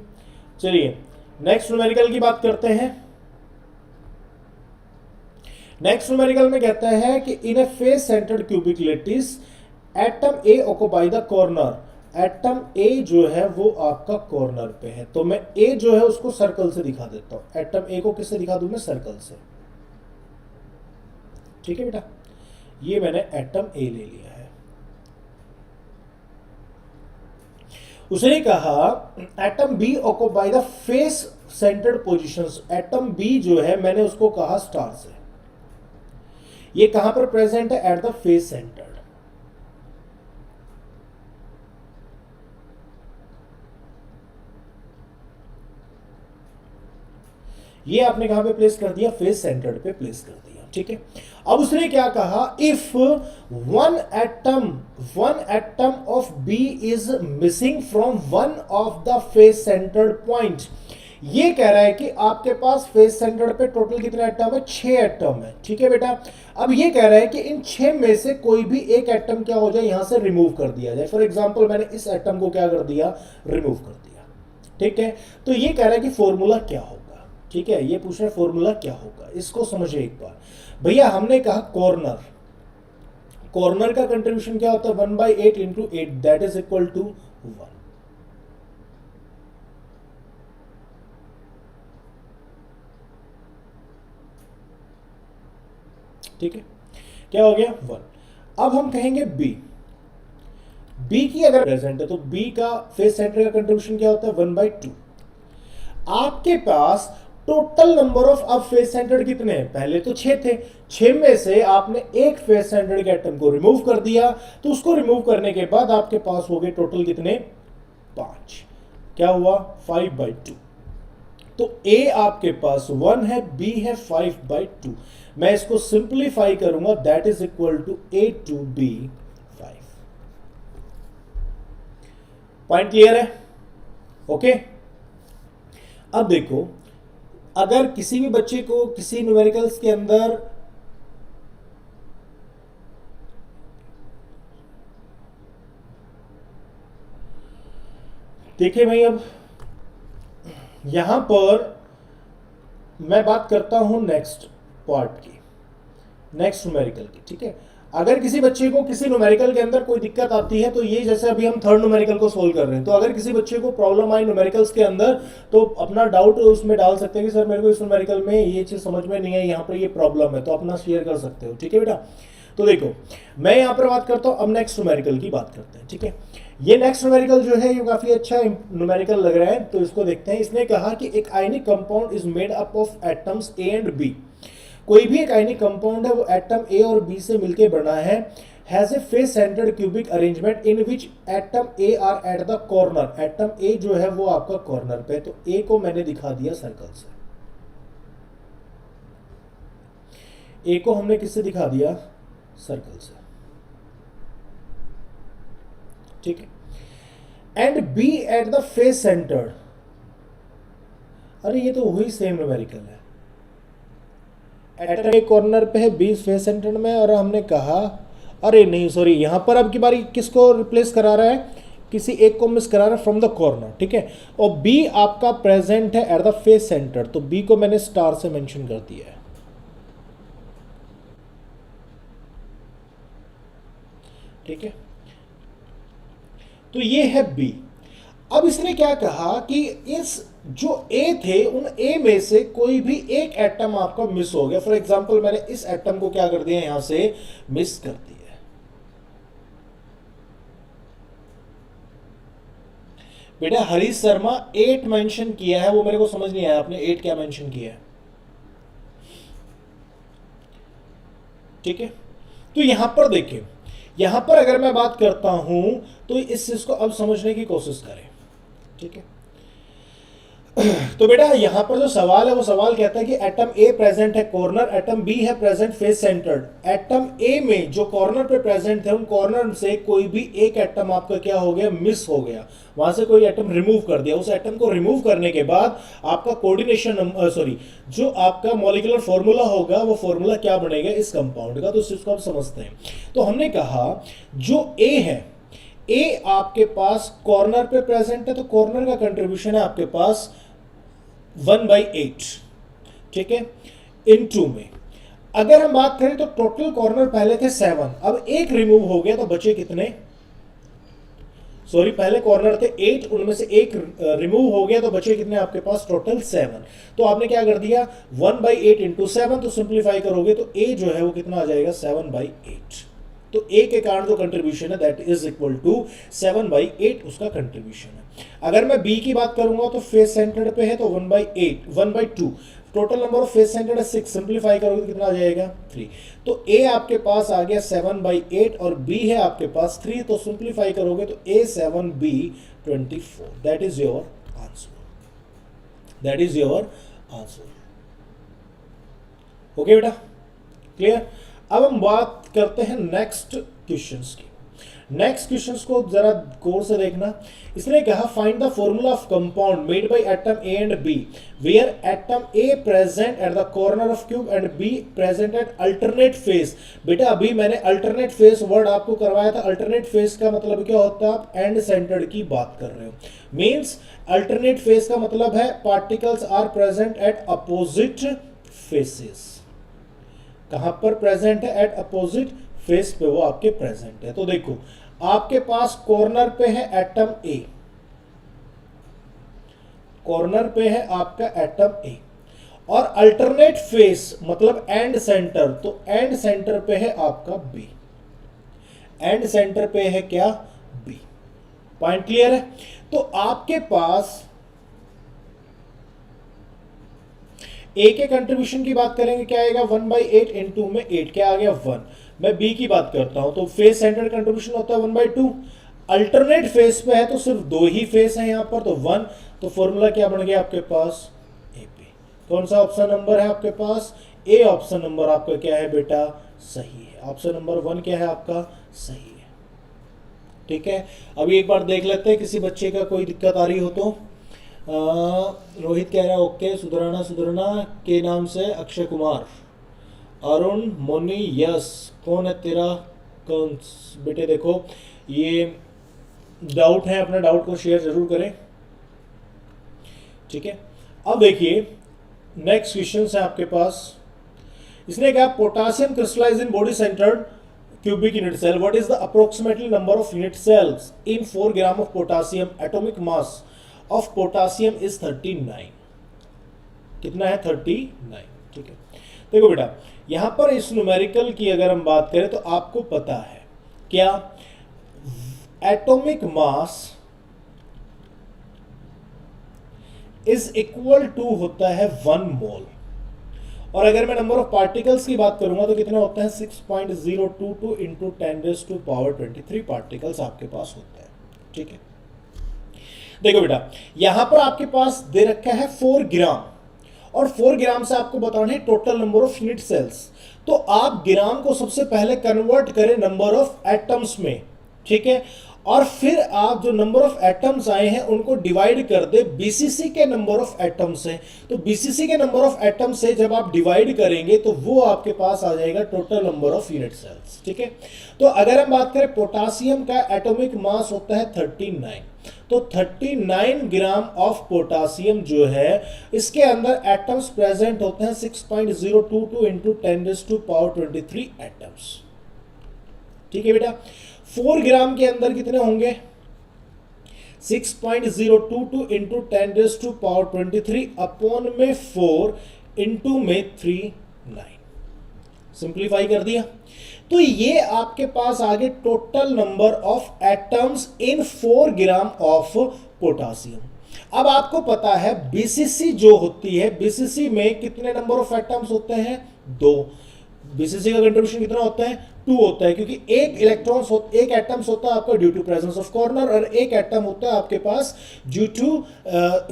चलिए नेक्स्ट न्यूमेरिकल की बात करते हैं। नेक्स्ट न्यूमेरिकल में कहता है कि in a face centred cubic lattice atom A occupy the corner. Atom A जो है वो आपका कॉर्नर पे है, तो मैं ए जो है उसको सर्कल से दिखा देता हूं। एटम ए को किससे दिखा दूं मैं, सर्कल से। ठीक है बेटा, ये मैंने एटम ए ले लिया है। उसने कहा atom B occupy the face centred positions. Atom B जो है मैंने उसको कहा स्टार से, ये कहां पर प्रेजेंट है, एट द फेस सेंटर्ड। ये आपने कहां पे प्लेस कर दिया, फेस सेंटर्ड पे प्लेस कर दिया। ठीक है, अब उसने क्या कहा, if one atom of B is missing from one of the face centred point. ये कह रहा है कि आपके पास फेस सेंटर्ड पे टोटल कितने एटम है, 6 एटम है। ठीक है बेटा, अब ये कह रहा है कि इन 6 में से कोई भी एक एटम क्या हो जाए, यहां से रिमूव कर दिया जाए। फॉर एग्जांपल मैंने इस एटम को क्या कर दिया, रिमूव कर दिया। ठीक है, तो ये कह रहा है कि फॉर्मूला क्या होगा। ठीक है, ये पूछ रहे फॉर्मूला क्या होगा, इसको समझिए एक बार। भैया हमने कहा कॉर्नर, कॉर्नर का कंट्रीब्यूशन क्या होता है, 1/8 into 8 that is equal to 1। ठीक है, क्या हो गया 1। अब हम कहेंगे बी, बी की अगर प्रेजेंट है तो बी का फेस सेंटर का कंट्रीब्यूशन क्या होता है, 1/2। आपके पास टोटल नंबर ऑफ अब फेस सेंटर्ड कितने हैं, पहले तो 6 थे, 6 में से आपने एक फेस सेंटर्ड के एटम को रिमूव कर दिया, तो उसको रिमूव करने के बाद आपके पास हो गए टोटल कितने, 5। क्या हुआ, 5/2। तो ए आपके पास 1 है, बी है 5/2। मैं इसको सिंप्लीफाई करूंगा, that is equal to A two B 5। Point clear है, ओके। अब देखो, अगर किसी भी बच्चे को किसी न्यूमेरिकल्स के अंदर देखिए भाई, अब यहां पर मैं बात करता हूं नेक्स्ट पार्ट की, नेक्स्ट न्यूमेरिकल की। ठीक है, अगर किसी बच्चे को किसी न्यूमेरिकल के अंदर कोई दिक्कत आती है, तो ये जैसे अभी हम थर्ड न्यूमेरिकल को सोल्व कर रहे हैं, तो अगर किसी बच्चे को प्रॉब्लम आई न्यूमेरिकल्स के अंदर तो अपना डाउट उसमें डाल सकते हैं कि सर मेरे को इस न्यूमेरिकल में ये चीज समझ में नहीं है, यहाँ पर ये प्रॉब्लम है, तो अपना शेयर कर सकते हो। ठीक है बेटा, तो देखो मैं यहाँ पर बात करता हूँ, अब नेक्स्ट न्यूमेरिकल की बात करते हैं। ठीक है, ये नेक्स्ट न्यूमेरिकल जो है ये काफी अच्छा न्यूमेरिकल लग रहा है, तो इसको देखते हैं। इसने कहा कि एक ionic compound is made up of atoms A and B. कोई भी एक आयनिक कंपाउंड है वो एटम ए और बी से मिलकर बना है, has a face centred cubic arrangement in which atom A R eight the corner. Atom A जो है वो आपका कॉर्नर पे है, तो ए को मैंने दिखा दिया सर्कल से, ए को हमने किससे दिखा दिया, सर्कल से। ठीक है, and B at the face centred. अरे ये तो वही सेम न्यूमेरिकल है, एटम ए कॉर्नर पे है, बी फेस सेंटर्ड में, और हमने कहा अरे नहीं सॉरी, यहां पर अब की बारी किसको रिप्लेस करा रहा है, किसी एक को मिस करा रहा है फ्रॉम द कॉर्नर, ठीक है, और बी आपका प्रेजेंट है एट द फेस सेंटर, तो बी को मैंने स्टार से मेंशन कर दिया है, ठीक है। तो ये है बी। अब इसने क्या कहा कि इस जो ए थे उन ए में से कोई भी एक एटम आपका मिस हो गया। फॉर एग्जांपल मैंने इस एटम को क्या कर दिया, यहां से मिस कर दिया। बेटा हरीश शर्मा 8 मेंशन किया है, वो मेरे को समझ नहीं आया आपने 8 क्या मेंशन किया है, ठीक है। तो यहां पर देखिए, यहां पर अगर मैं बात करता हूं तो इस चीज को अब समझने की कोशिश करें, ठीक है। तो बेटा यहां पर जो सवाल है वो सवाल कहता है कि एटम ए प्रेजेंट है कॉर्नर, एटम बी है present face centred. Atom A में जो कॉर्नर पे प्रेजेंट थे उन कॉर्नर से कोई भी एक एटम आपका क्या हो गया, मिस हो गया, वहां से कोई एटम रिमूव कर दिया। उस एटम को रिमूव करने के बाद आपका कोऑर्डिनेशन सॉरी जो आपका मॉलिक्यूलर फॉर्मूला होगा वो फॉर्मूला क्या बनेगा इस कंपाउंड का, तो इस चीज को आप समझते हैं। तो हमने कहा जो ए है, ए आपके पास कॉर्नर पे प्रेजेंट है, तो कॉर्नर का कंट्रीब्यूशन है आपके पास 1/8, ठीक है, इन 2 में। अगर हम बात करें तो टोटल कॉर्नर पहले थे 7, अब एक रिमूव हो गया तो बचे कितने, सॉरी पहले कॉर्नर थे 8, उनमें से एक रिमूव हो गया तो बचे कितने आपके पास, टोटल 7। तो आपने क्या कर दिया 1/8 इंटू 7, तो सिंप्लीफाई करोगे तो ए जो है वो कितना आ जाएगा 7/8। तो ए के कारण जो कंट्रीब्यूशन है दैट इज इक्वल टू 7/8 उसका कंट्रीब्यूशन है। अगर मैं बी की बात करूंगा तो फेस सेंटर्ड पे है तो 1/2, total number of face centred है 6, सिंप्लीफाई करोगे तो कितना आ जाएगा 3। तो ए आपके पास आ गया 7/8 और बी है आपके पास 3, तो सिंप्लीफाई करोगे तो a 7 b 24, that is your answer, that is your answer. Okay बेटा, क्लियर। अब हम बात करते हैं नेक्स्ट क्वेश्चंस की। नेक्स्ट क्वेश्चंस को जरा गौर से देखना। इसने कहा find the formula of compound made by atom A and B where atom A present at the corner of cube and B present at alternate face. बेटा अभी मैंने अल्टरनेट फेस वर्ड आपको करवाया था। अल्टरनेट फेस का मतलब क्या होता है, आप एंड सेंटर्ड की बात कर रहे हो। मींस अल्टरनेट फेस का मतलब है particles are present at opposite faces. कहां पर प्रेजेंट है, एट अपोजिट फेस पे वो आपके प्रेजेंट है। तो देखो आपके पास कॉर्नर पे है एटम ए, कॉर्नर पे है आपका एटम ए, और अल्टरनेट फेस मतलब एंड सेंटर, तो एंड सेंटर पे है आपका बी, एंड सेंटर पे है क्या, बी। पॉइंट क्लियर है। तो आपके पास ए के कंट्रीब्यूशन की बात करेंगे, क्या आएगा 1/8 इंटू में 8 क्या आ गया 1। मैं बी की बात करता हूं तो फेस सेंटर कंट्रीब्यूशन होता है 1/2। अल्टरनेट फेस पे है तो सिर्फ 2 ही फेस है यहां पर, तो 1। तो फॉर्मूला क्या बन गया आपके पास ए पे। कौन सा ऑप्शन नंबर है आपके पास, ए ऑप्शन नंबर आपका क्या है बेटा, सही है। ऑप्शन नंबर 1 क्या है आपका, सही है। ठीक है, अभी एक बार देख लेते हैं किसी बच्चे का कोई दिक्कत आ रही हो तो। रोहित कह रहा है ओके, सुधरना के नाम से अक्षय कुमार, अरुण मोनी यस। कौन है तेरा, कौन बेटे, देखो ये डाउट है, अपना डाउट को शेयर जरूर करें, ठीक है। अब देखिए नेक्स्ट क्वेश्चन है आपके पास। इसने कहा potassium crystallize in body centred cubic unit cell, what is the approximately number of unit cells in 4 gram of potassium, atomic mass of potassium is 39। कितना है 39, ठीक है। देखो बेटा यहां पर इस न्यूमेरिकल की अगर हम बात करें तो आपको पता है क्या, atomic mass is equal to होता है 1 मोल, और अगर मैं नंबर ऑफ पार्टिकल्स की बात करूंगा तो कितना होता है 6.022 इंटू 10⁻23 पार्टिकल्स आपके पास होता है, ठीक है। देखो बेटा यहां पर आपके पास दे रखा है 4 ग्राम, और 4 ग्राम से आपको बताना है total number of unit cells. तो आप ग्राम को सबसे पहले कन्वर्ट करें नंबर ऑफ एटम्स में, ठीक है, और फिर आप जो नंबर ऑफ एटम्स आए हैं उनको डिवाइड कर दे बीसीसी के नंबर ऑफ एटम से। तो बीसीसी के नंबर ऑफ एटम से जब आप डिवाइड करेंगे तो वो आपके पास आ जाएगा total number of unit cells. ठीक है, तो अगर हम बात करें पोटासियम का एटॉमिक मास होता है 39, तो 39 ग्राम ऑफ पोटासियम जो है इसके अंदर एटम्स प्रेजेंट होते हैं 6.022 इंटू 10⁻23 एटम्स। ठीक है बेटा, 4 ग्राम के अंदर कितने होंगे 6.022 इंटू 10⁻23 अपॉन में 4 इंटू में 3 9। सिंप्लीफाई कर दिया तो ये आपके पास आगे total number of atoms in 4 gram of potassium. अब आपको पता है बीसीसी जो होती है, बीसीसी में कितने नंबर ऑफ एटम्स होते हैं 2। बीसीसी का कंट्रीब्यूशन कितना होता है 2 होता है, क्योंकि एक एटम्स होता है आपका due to presence of corner और एक एटम होता है आपके पास ड्यू टू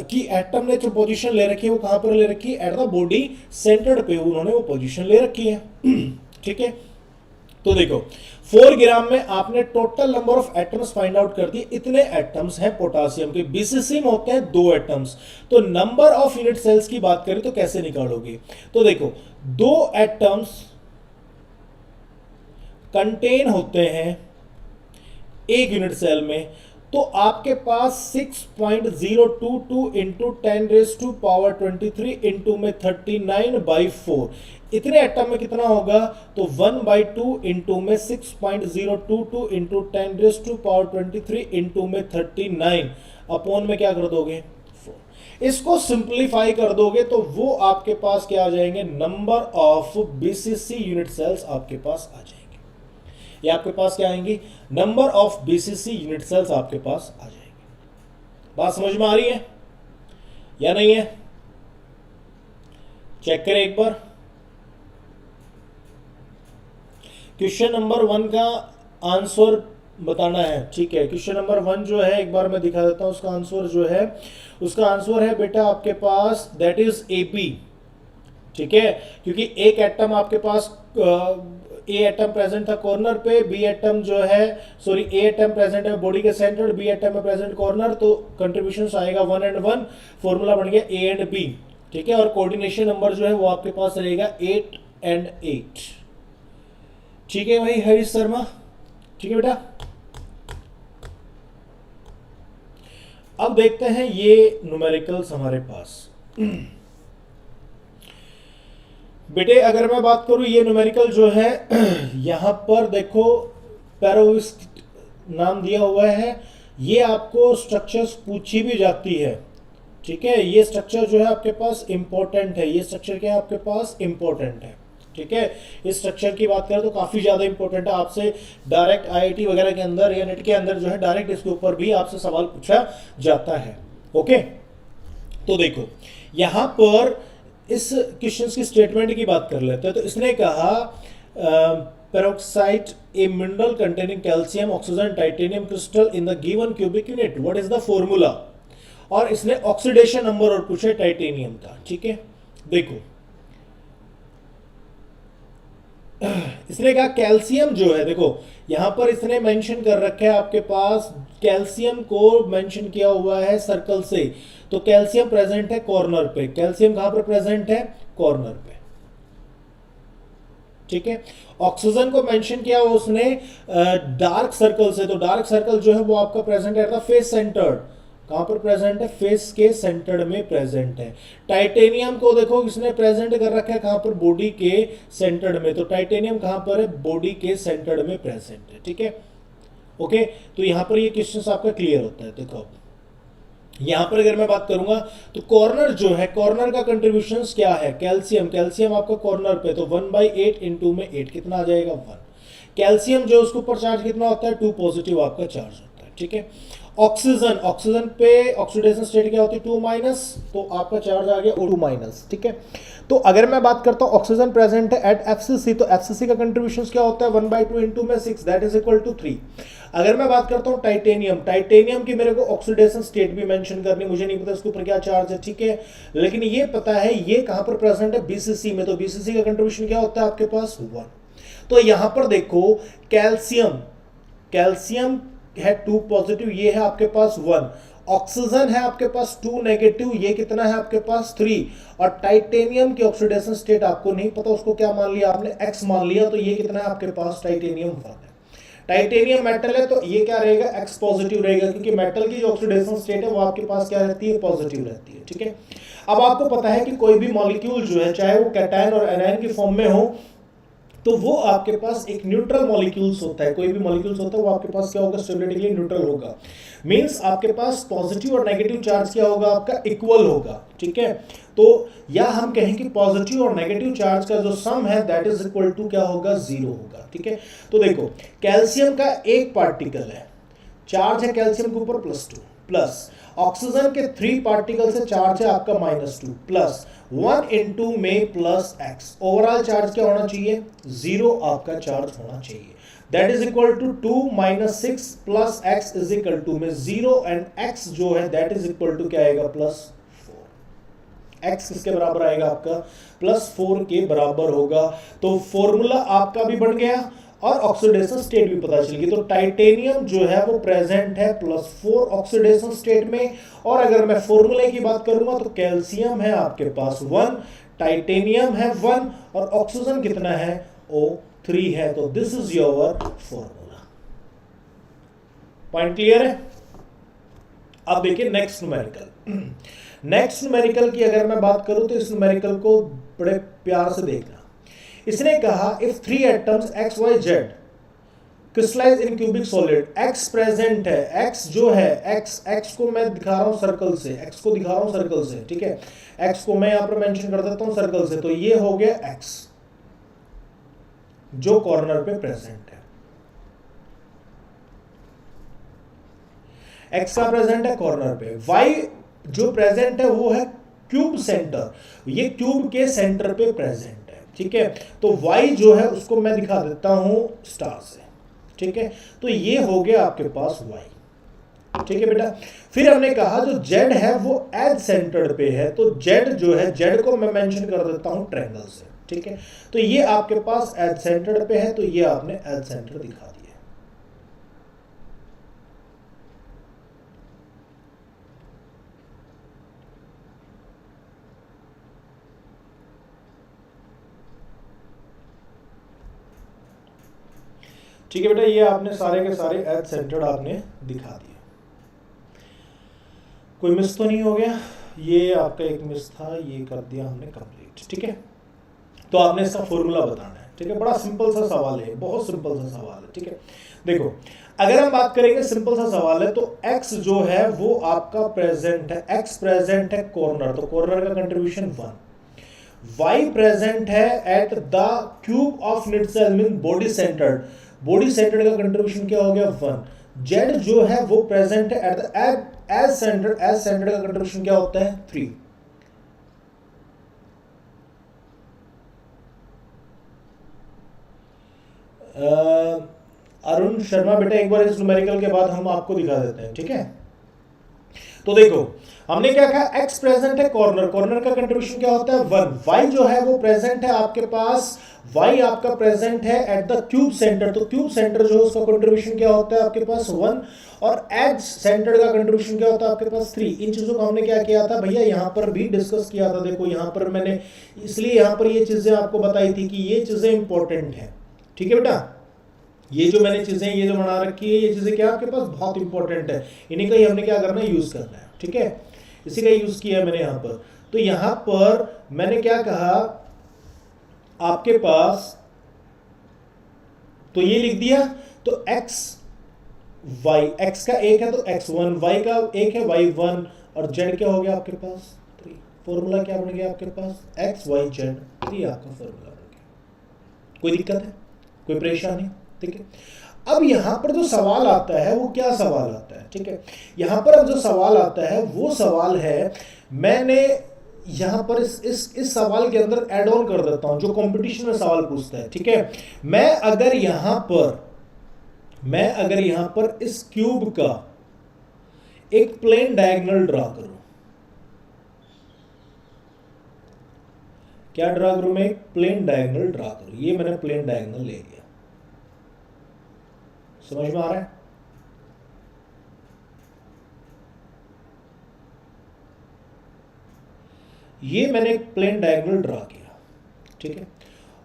कि एटम ने जो पोजीशन ले रखी है वो कहां पर ले रखी है, एट द बॉडी सेंटर पे उन्होंने वो पोजीशन ले रखी है। ठीक है, तो देखो 4 ग्राम में आपने total number of atoms find out कर दिए। इतने एटम्स हैं पोटासियम के, बीसीसी में होते हैं 2 एटम्स। तो नंबर ऑफ यूनिट सेल्स की बात करें तो कैसे निकालोगे, तो देखो 2 एटम्स कंटेन होते हैं एक यूनिट सेल में, तो आपके पास 6.022 इंटू 10⁻23 इंटू में 39/4 इतने एटम में कितना होगा, तो 1/2 इंटू में 6.022 इंटू 10⁻23 इंटू में 39 अपॉन में क्या कर दोगे 4। इसको सिंप्लीफाई कर दोगे तो वो आपके पास क्या आ जाएंगे, number of BCC unit cells आपके पास आ जाएंगे। ये आपके पास क्या आएंगी, number of BCC unit cells आपके पास आ जाएंगे। बात समझ में आ रही है या नहीं है, चेक करें एक बार। क्वेश्चन नंबर 1 का आंसर बताना है। ठीक है, क्वेश्चन नंबर 1 जो है एक बार मैं दिखा देता हूं, उसका आंसर जो है, उसका आंसर है बेटा आपके पास दैट इज एपी। ठीक है, क्योंकि एक एटम आपके पास ए एटम प्रेजेंट था कॉर्नर पे, बी एटम जो है सॉरी ए एटम प्रेजेंट है बॉडी के सेंटर, बी एटम में प्रेजेंट कॉर्नर, तो कंट्रीब्यूशन आएगा 1 and 1, फॉर्मूला बन गया ए एंड बी। ठीक है, और कोऑर्डिनेशन नंबर जो है वो आपके पास रहेगा 8 and 8। ठीक है भाई हरीश शर्मा, ठीक है बेटा। अब देखते हैं ये न्यूमेरिकल्स हमारे पास। बेटे अगर मैं बात करूं ये न्यूमेरिकल जो है यहां पर देखो पेरोविस्ट नाम दिया हुआ है, ये आपको स्ट्रक्चर्स पूछी भी जाती है। ठीक है, ये स्ट्रक्चर जो है आपके पास इंपॉर्टेंट है, ये स्ट्रक्चर क्या है आपके पास इंपॉर्टेंट है। ठीक है, इस स्ट्रक्चर की बात करें तो काफी ज्यादा इंपॉर्टेंट है, आपसे डायरेक्ट आईआईटी वगैरह के अंदर या नेट के अंदर जो है डायरेक्ट इसके ऊपर भी आपसे सवाल पूछा जाता है। ओके, तो देखो यहां पर इस क्वेश्चन की स्टेटमेंट की बात कर लेते हैं। तो इसने कहा peroxide a mineral containing calcium oxygen titanium crystal in the given cubic unit, what is the formula, और इसने ऑक्सीडेशन नंबर और पूछे टाइटेनियम का। ठीक है, देखो इसने कहा कैल्शियम जो है, देखो यहां पर इसने मेंशन कर रखा है आपके पास, कैल्शियम को मेंशन किया हुआ है सर्कल से, तो कैल्शियम प्रेजेंट है कॉर्नर पे। कैल्शियम कहां पर प्रेजेंट है, कॉर्नर पे। ठीक है, ऑक्सीजन को मेंशन किया उसने डार्क सर्कल से, तो डार्क सर्कल जो है वो आपका प्रेजेंट है एट द फेस सेंटर्ड। कहां पर प्रेजेंट है, फेस के सेंटर में प्रेजेंट है। टाइटेनियम को देखो इसने प्रेजेंट कर रखा है कहां पर, बॉडी के सेंटर में, तो टाइटेनियम कहां पर है, बॉडी के सेंटर में प्रेजेंट है। ठीक है, ओके, तो यहां पर ये क्वेश्चन आपका क्लियर होता है। देखो यहां पर अगर मैं बात करूंगा तो कॉर्नर जो है, कॉर्नर का कंट्रीब्यूशन क्या है, कैल्शियम, कैल्शियम आपका कॉर्नर पे, तो 1/8 इंटू में 8 कितना आ जाएगा 1। कैल्शियम जो उसके ऊपर चार्ज कितना होता है 2 पॉजिटिव आपका चार्ज होता है। ठीक है, ऑक्सीजन, ऑक्सीजन पे ऑक्सीडेशन स्टेट क्या होती है 2 माइनस, तो आपका चार्ज आ गया 2 माइनस। ठीक है, तो अगर मैं बात करता हूं ऑक्सीजन प्रेजेंट है एट एफसीसी, तो एफसीसी का कंट्रीब्यूशन क्या होता है 1/2 इंटू में 6 दैट इज इक्वल टू 3। अगर मैं बात करता हूं टाइटेनियम, टाइटेनियम की मेरे को ऑक्सीडेशन स्टेट भी मेंशन करनी, मुझे नहीं पता इसके ऊपर क्या चार्ज है। ठीक है, लेकिन ये पता है ये कहां पर प्रेजेंट है, बीसीसी में, तो बीसीसी का कंट्रीब्यूशन क्या होता है आपके पास 1। तो यहां पर देखो कैल्शियम, कैल्शियम है 2 पॉजिटिव, ये है आपके पास 1। ऑक्सीजन है आपके पास 2 नेगेटिव, ये कितना है आपके पास 3। और टाइटेनियम की ऑक्सीडेशन स्टेट आपको नहीं पता, उसको क्या मान लिया आपने, x मान लिया, तो ये कितना है आपके पास टाइटेनियम 1 है। टाइटेनियम मेटल है तो ये क्या रहेगा, x पॉजिटिव रहेगा, क्योंकि मेटल की जो ऑक्सीडेशन स्टेट है वो आपके पास क्या रहती है, पॉजिटिव रहती है। ठीक है, अब आपको पता है कि कोई भी मॉलिक्यूल जो है चाहे वो कैटायन और एनायन की फॉर्म में हो, तो वो आपके पास एक न्यूट्रल मॉलिक्यूल्स होता है, कोई भी मॉलिक्यूल्स होता है वो आपके पास क्या होगा, स्टेबिलिटी के लिए न्यूट्रल होगा। मींस आपके पास पॉजिटिव और नेगेटिव चार्ज क्या होगा, आपका इक्वल होगा। ठीक है, तो या हम कहें कि पॉजिटिव और नेगेटिव चार्ज का जो सम है दैट इज इक्वल टू क्या होगा, 0 होगा। ठीक है, तो देखो कैल्शियम का एक पार्टिकल है, चार्ज है कैल्शियम के ऊपर +2, प्लस ऑक्सीजन के 3 पार्टिकल से चार्ज है आपका -2, प्लस 1 इंटू में +x, ओवरऑल चार्ज क्या होना चाहिए, 0 आपका चार्ज होना चाहिए। That is equal to 2 - 6 plus x is equal to में 0 एंड x जो है दैट इज इक्वल टू क्या आएगा, +4। x किसके बराबर आएगा आपका, +4 के बराबर होगा। तो फॉर्मूला आपका भी बन गया और ऑक्सीडेशन स्टेट भी पता चल गई। तो टाइटेनियम जो है वो प्रेजेंट है +4 ऑक्सीडेशन स्टेट में। और अगर मैं फॉर्मूले की बात करूंगा तो कैल्शियम है आपके पास 1, टाइटेनियम है 1 और ऑक्सीजन कितना है, O3 है। तो this is your formula. Point clear है। अब देखिए नेक्स्ट न्यूमेरिकल। नेक्स्ट न्यूमेरिकल की अगर मैं बात करूं तो इस न्यूमेरिकल को बड़े प्यार से देखना। इसने कहा if 3 atoms x y z crystallize in cubic solid, x present है, x जो है x को मैं दिखा रहा हूं सर्कल से, x को दिखा रहा हूं सर्कल से। ठीक है, x को मैं यहां पर मेंशन कर देता हूं सर्कल से, तो ये हो गया x जो कॉर्नर पे प्रेजेंट है, x का प्रेजेंट है कॉर्नर पे। y जो प्रेजेंट है वो है क्यूब सेंटर, ये क्यूब के सेंटर पे प्रेजेंट है। ठीक है, तो y जो है उसको मैं दिखा देता हूं स्टार से। ठीक है, तो ये हो गया आपके पास y। ठीक है बेटा, फिर हमने कहा जो z है वो एज सेंटर्ड पे है, तो z जो है z को मैं मेंशन कर देता हूं ट्रायंगल से। ठीक है, तो ये आपके पास एज सेंटर्ड पे है, तो ये आपने एज सेंटर दिखा दिया। ठीक है बेटा, ये आपने सारे के सारे एज सेंटर्ड आपने दिखा दिए। कोई मिस तो नहीं हो गया, ये आपका एक मिस था, ये कर दिया हमने कंप्लीट। ठीक है, तो आपने इसका फॉर्मूला बताना है। ठीक है, बड़ा सिंपल सा सवाल है, बहुत सिंपल सा सवाल है। ठीक है, देखो अगर हम बात करेंगे सिंपल सा सवाल है, तो x जो है वो आपका प्रेजेंट है, x प्रेजेंट है कॉर्नर, तो कॉर्नर का कंट्रीब्यूशन 1। y प्रेजेंट है at the cube of unit cell mean body centred, body centred का कंट्रीब्यूशन क्या हो गया 1। z जो है वो प्रेजेंट है at the edge centred, edge centred का कंट्रीब्यूशन क्या होता है 3। अरुण शर्मा बेटा एक बार इस न्यूमेरिकल के बाद हम आपको दिखा देते हैं। ठीक है, तो देखो हमने क्या कहा, x प्रेजेंट है कॉर्नर, कॉर्नर का कंट्रीब्यूशन क्या होता है 1। y जो है वो प्रेजेंट है आपके पास, y आपका प्रेजेंट है एट द क्यूब सेंटर, तो क्यूब सेंटर जो है उसका कंट्रीब्यूशन क्या होता है आपके पास 1। और एज सेंटर का कंट्रीब्यूशन क्या होता है आपके पास 3। इन चीजों को हमने क्या किया था भैया, यहां पर भी डिस्कस किया था। देखो यहां पर मैंने इसलिए यहां पर ये चीजें आपको बताई थी कि ये चीजें इंपॉर्टेंट है। ठीक है बेटा, ये जो मैंने चीजें ये जो बना रखी है, ये चीजें क्या आपके पास बहुत इंपॉर्टेंट है, इन्हीं का ही हमने क्या करना है, यूज करना है। ठीक है, इसी का यूज किया मैंने यहां पर। तो यहां पर मैंने क्या कहा आपके पास, तो ये लिख दिया, तो x y, x का एक है तो x1, y का एक है y1 और z क्या हो गया आपके पास 3। फॉर्मूला क्या बन गया आपके पास, x y z 3 आपका फॉर्मूला बन गया। कोई दिक्कत है, कोई परेशानी। ठीक है, अब यहां पर जो सवाल आता है वो क्या सवाल आता है। ठीक है, यहां पर अब जो सवाल आता है वो सवाल है, मैंने यहां पर इस सवाल के अंदर ऐड ऑन कर देता हूं जो कंपटीशन में सवाल पूछता है। ठीक है, मैं अगर यहां पर इस क्यूब का एक प्लेन डायगोनल ड्रा करूं, क्या ड्रा करूं मैं, एक प्लेन डायगोनल ड्रा करूं। ये मैंने प्लेन डायगोनल ले लिया, समझ में आ रहा है। ये मैंने एक प्लेन डायगोनल ड्रा किया, ठीक है,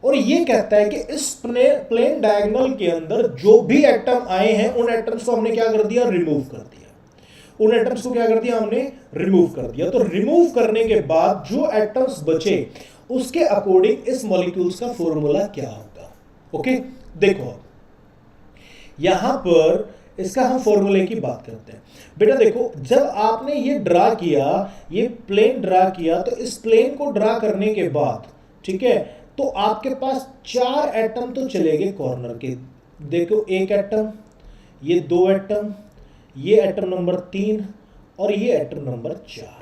और ये कहता है कि इस प्लेन डायगोनल के अंदर जो भी एटम आए हैं उन एटम्स को हमने क्या कर दिया, रिमूव कर दिया। उन एटम्स को क्या कर दिया, हमने रिमूव कर दिया। तो रिमूव करने के बाद जो एटम्स बचे उसके अकॉर्डिंग इस मॉलिक्यूल्स का फॉर्मूला क्या होगा। ओके, देखो यहां पर इसका हम फॉर्मूले की बात करते हैं। बेटा देखो, जब आपने ये ड्रा किया, ये प्लेन ड्रा किया, तो इस प्लेन को ड्रा करने के बाद, ठीक है, तो आपके पास 4 एटम तो चले गए कॉर्नर के। देखो, एक एटम, ये 2 एटम, ये एटम नंबर 3 और ये एटम नंबर 4,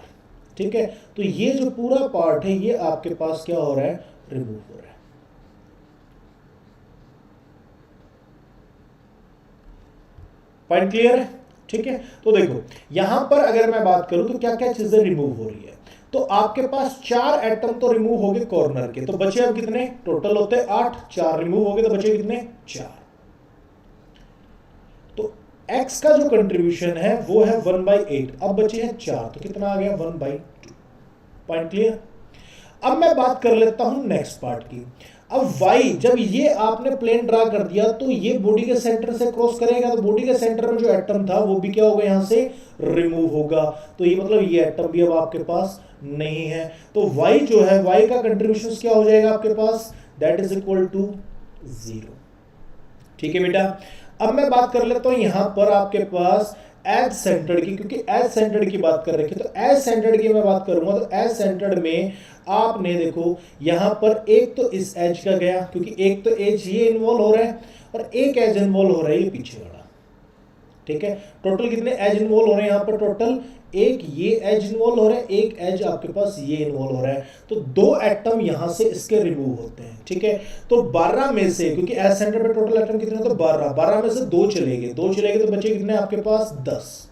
ठीक है। तो ये जो पूरा पार्ट है ये आपके पास क्या हो रहा है, रिमूव हो रहा है। पॉइंट क्लियर है, ठीक है। तो देखो यहां पर अगर मैं बात करूं तो क्या क्या चीजें रिमूव हो रही है, तो आपके पास 4 एटम तो रिमूव हो गए कॉर्नर के, तो बचे अब कितने, टोटल होते हैं 8, 4 रिमूव हो गए तो बचे कितने, 4। तो x का जो कंट्रीब्यूशन है वो है 1/8, अब बचे हैं 4, तो कितना आ गया, 1/2। Point clear. अब मैं बात कर लेता हूं नेक्स्ट पार्ट की। अब y, जब ये आपने प्लेन ड्रा कर दिया तो ये बॉडी के सेंटर से क्रॉस करेगा, तो बॉडी के सेंटर में जो एटम था वो भी क्या होगा, यहां से रिमूव होगा। तो ये मतलब ये एटम भी अब आपके पास नहीं है। तो y जो है, y का कंट्रीब्यूशन क्या हो जाएगा आपके पास, दैट इज इक्वल टू 0। ठीक है बेटा। अब मैं बात कर लेता हूं यहां पर आपके पास एज सेंटर्ड की, क्योंकि एज सेंटर्ड की बात कर रखी, तो एज सेंटर्ड की मैं बात करूंगा तो एज सेंटर्ड में आपने देखो यहां पर एक तो इस एज का गया, क्योंकि एक तो एज ये इन्वॉल्व हो रहा है और एक एज इन्वॉल्व हो रहा है ये पीछे वाला, ठीक है। टोटल कितने एज इन्वॉल्व हो रहे हैं यहां पर, टोटल एक ये एज इन्वॉल्व हो रहा है, एक एज आपके पास ये इन्वॉल्व हो रहा है, तो 2 एटम यहां से इसके रिमूव होते हैं, ठीक है। तो 12 में से, क्योंकि एज सेंटर पे टोटल एटम कितने, तो 12 में से 2 चले गए, 2 चले गए तो बचे कितने आपके पास, 10,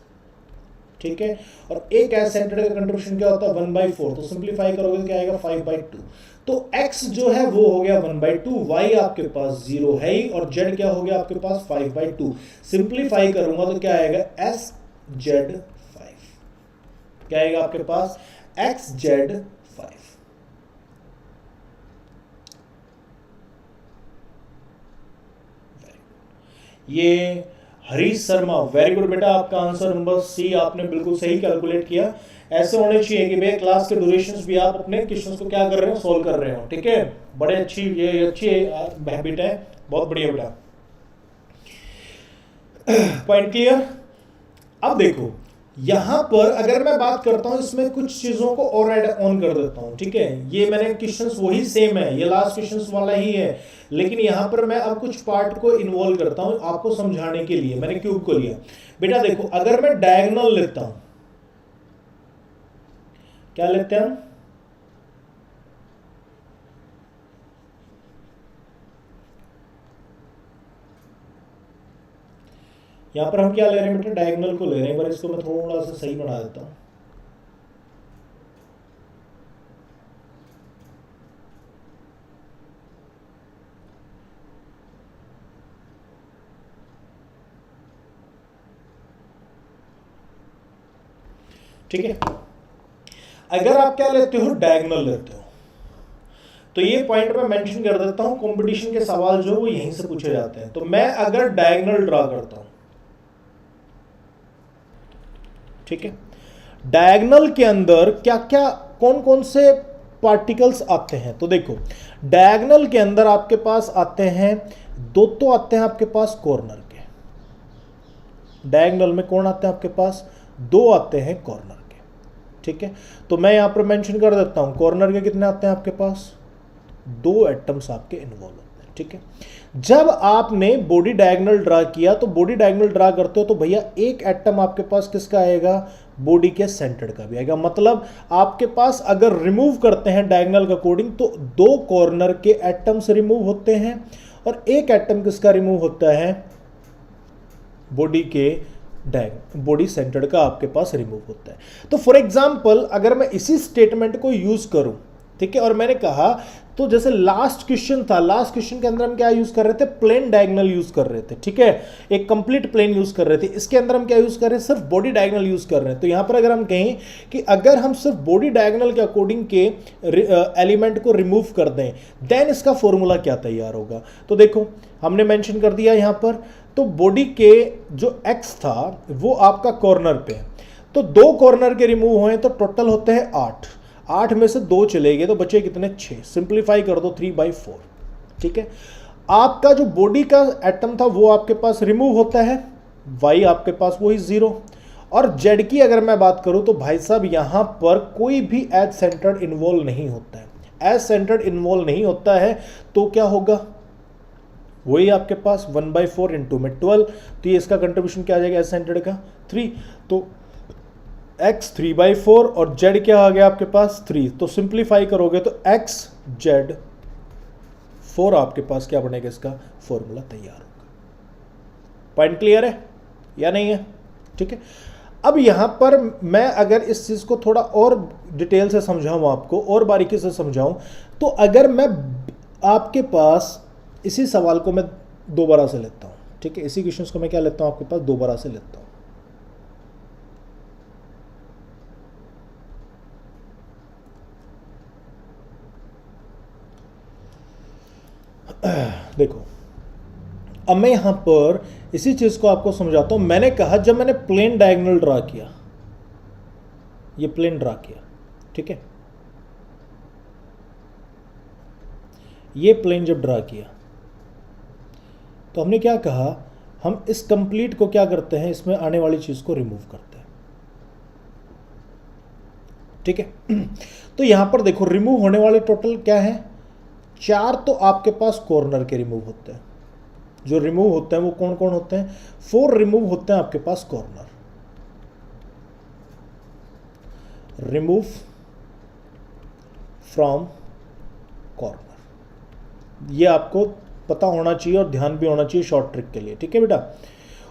ठीक है। और एक एज सेंटर का कंट्रीब्यूशन क्या होता है, 1/4, तो सिंप्लीफाई करोगे तो क्या आएगा, 5/2। तो x जो है वो हो गया 1/2, y आपके पास 0 है ही, और z क्या हो गया आपके पास 5/2। सिंप्लीफाई करूंगा तो क्या आएगा, SZ5, क्या आएगा आपके पास, XZ5। ये हरीश शर्मा, वेरी गुड बेटा, आपका आंसर नंबर सी आपने बिल्कुल सही कैलकुलेट किया। ऐसे होने चाहिए कि भैया क्लास के ड्यूरेशंस भी आप अपने क्वेश्चंस को क्या कर रहे हो, सोल्व कर रहे हो, ठीक है। बड़े अच्छी, ये अच्छी हैबिट है, बहुत बढ़िया बेटा। Point clear. अब देखो यहां पर अगर मैं बात करता हूं, इसमें कुछ चीजों को और ऐड ऑन कर देता हूं, ठीक है। ये मैंने क्वेश्चंस वही सेम है, ये लास्ट क्वेश्चंस वाला ही है, लेकिन यहां पर मैं अब कुछ पार्ट को इन्वॉल्व करता हूं आपको समझाने के लिए। मैंने क्यूब को लिया बेटा, देखो अगर मैं डायगोनल लेता हूं, क्या लेते हैं हम, यहां पर हम क्या ले रहे हैं बेटा, डायगोनल को ले रहे हैं। एक बार इसको मैं थोड़ा सा सही बना देता हूं। ठीक है, अगर आप क्या लेते हो, डायगोनल लेते हो, तो ये पॉइंट मैं मेंशन कर देता हूं, कंपटीशन के सवाल जो वो यहीं से पूछे जाते हैं। तो मैं अगर डायगोनल ड्रा करता हूं, ठीक है, डायगोनल के अंदर क्या क्या, कौन कौन से पार्टिकल्स आते हैं, तो देखो डायगोनल के अंदर आपके पास आते हैं 2, तो आते हैं आपके पास कॉर्नर के। डायगोनल में कौन आते हैं आपके पास, 2 आते हैं कॉर्नर के, ठीक है। तो मैं यहां पर मेंशन कर देता हूं, कॉर्नर के कितने आते हैं आपके पास, 2 एटम्स आपके इन्वॉल्व होते हैं, ठीक है। जब आपने बॉडी डायगोनल ड्रा किया, तो बॉडी डायगोनल ड्रा करते हो तो भैया एक एटम आपके पास किसका आएगा, बॉडी के सेंटर का भी आएगा। मतलब आपके पास अगर रिमूव करते हैं डायगोनल के अकॉर्डिंग तो 2 कॉर्नर के एटम्स रिमूव होते हैं और एक एटम किसका रिमूव होता है, बॉडी के बॉडी सेंटर्ड का आपके पास रिमूव होता है। तो फॉर एग्जांपल अगर मैं इसी स्टेटमेंट को यूज करूं, ठीक है। और मैंने कहा तो जैसे लास्ट क्वेश्चन था, लास्ट क्वेश्चन के अंदर हम क्या यूज कर रहे थे, प्लेन डायगोनल यूज कर रहे थे, ठीक है, एक कंप्लीट प्लेन यूज कर रहे थे। इसके अंदर हम क्या यूज कर रहे हैं, सिर्फ बॉडी डायगोनल यूज कर रहे हैं। तो यहां पर अगर हम कहें कि अगर हम सिर्फ बॉडी डायगोनल के अकॉर्डिंग के एलिमेंट को रिमूव कर दें, देन इसका फॉर्मूला क्या तैयार होगा। तो देखो हमने मेंशन कर दिया यहां पर, तो बॉडी के जो एक्स था वो आपका कॉर्नर पे है, तो 2 कॉर्नर के रिमूव हुए तो टोटल होते हैं 8, 8 में से 2 चले गए तो बचे कितने, 6। सिंप्लीफाई कर दो 3/4, ठीक है। आपका जो बॉडी का एटम था वो आपके पास रिमूव होता है, y आपके पास वही 0, और z की अगर मैं बात करूं तो भाई साहब यहां पर कोई भी एज सेंटर्ड इन्वॉल्व नहीं होता है। एज सेंटर्ड इन्वॉल्व नहीं होता है तो क्या होगा, वही आपके पास 1/4 इंटू में 12, तो ये इसका कंट्रीब्यूशन क्या आ जाएगा एज सेंटर्ड का 3, तो x 3/4 और z क्या आ गया आपके पास 3, तो सिंप्लीफाई करोगे तो x z 4 आपके पास क्या बनेगा, इसका फॉर्मूला तैयार होगा। पॉइंट क्लियर है या नहीं है, ठीक है। अब यहां पर मैं अगर इस चीज को थोड़ा और डिटेल से समझाऊं, आपको और बारीकी से समझाऊं, तो अगर मैं आपके पास इसी सवाल को मैं दोबारा से लेता हूं, ठीक है, इसी क्वेश्चन को मैं क्या लेता हूं आपके पास दोबारा से लेता हूं। देखो अब मैं यहां पर इसी चीज को आपको समझाता हूं। मैंने कहा जब मैंने प्लेन डायगोनल ड्रा किया, ये प्लेन ड्रा किया, ठीक है, ये प्लेन जब ड्रा किया तो हमने क्या कहा, हम इस कंप्लीट को क्या करते हैं, इसमें आने वाली चीज को रिमूव करते हैं, ठीक है। तो यहां पर देखो रिमूव होने वाले टोटल क्या है, 4 तो आपके पास कॉर्नर के रिमूव होते हैं। जो रिमूव होते हैं वो कौन कौन होते हैं, 4 रिमूव होते हैं आपके पास कॉर्नर। रिमूव फ्रॉम कॉर्नर, ये आपको पता होना चाहिए और ध्यान भी होना चाहिए शॉर्ट ट्रिक के लिए, ठीक है बेटा।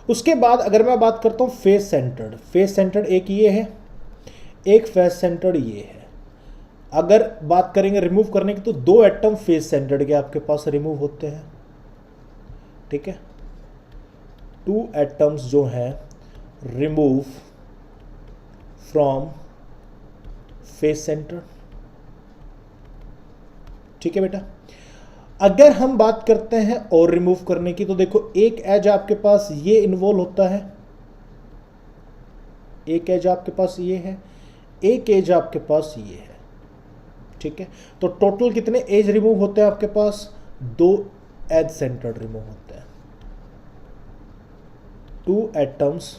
उसके बाद अगर मैं बात करता हूं फेस सेंटर्ड, फेस सेंटर्ड एक ये है, एक फेस सेंटर्ड ये है। अगर बात करेंगे रिमूव करने की तो 2 एटम फेस सेंटर्ड के आपके पास रिमूव होते हैं, ठीक है, 2 एटम्स जो हैं रिमूव फ्रॉम फेस सेंटर, ठीक है बेटा। अगर हम बात करते हैं और रिमूव करने की तो देखो एक एज आपके पास ये इन्वॉल्व होता है, एक एज आपके पास ये है, एक एज आपके पास ये है, ठीक है। तो टोटल कितने एज रिमूव होते हैं आपके पास, 2 एज सेंटर्ड रिमूव होते हैं, 2 atoms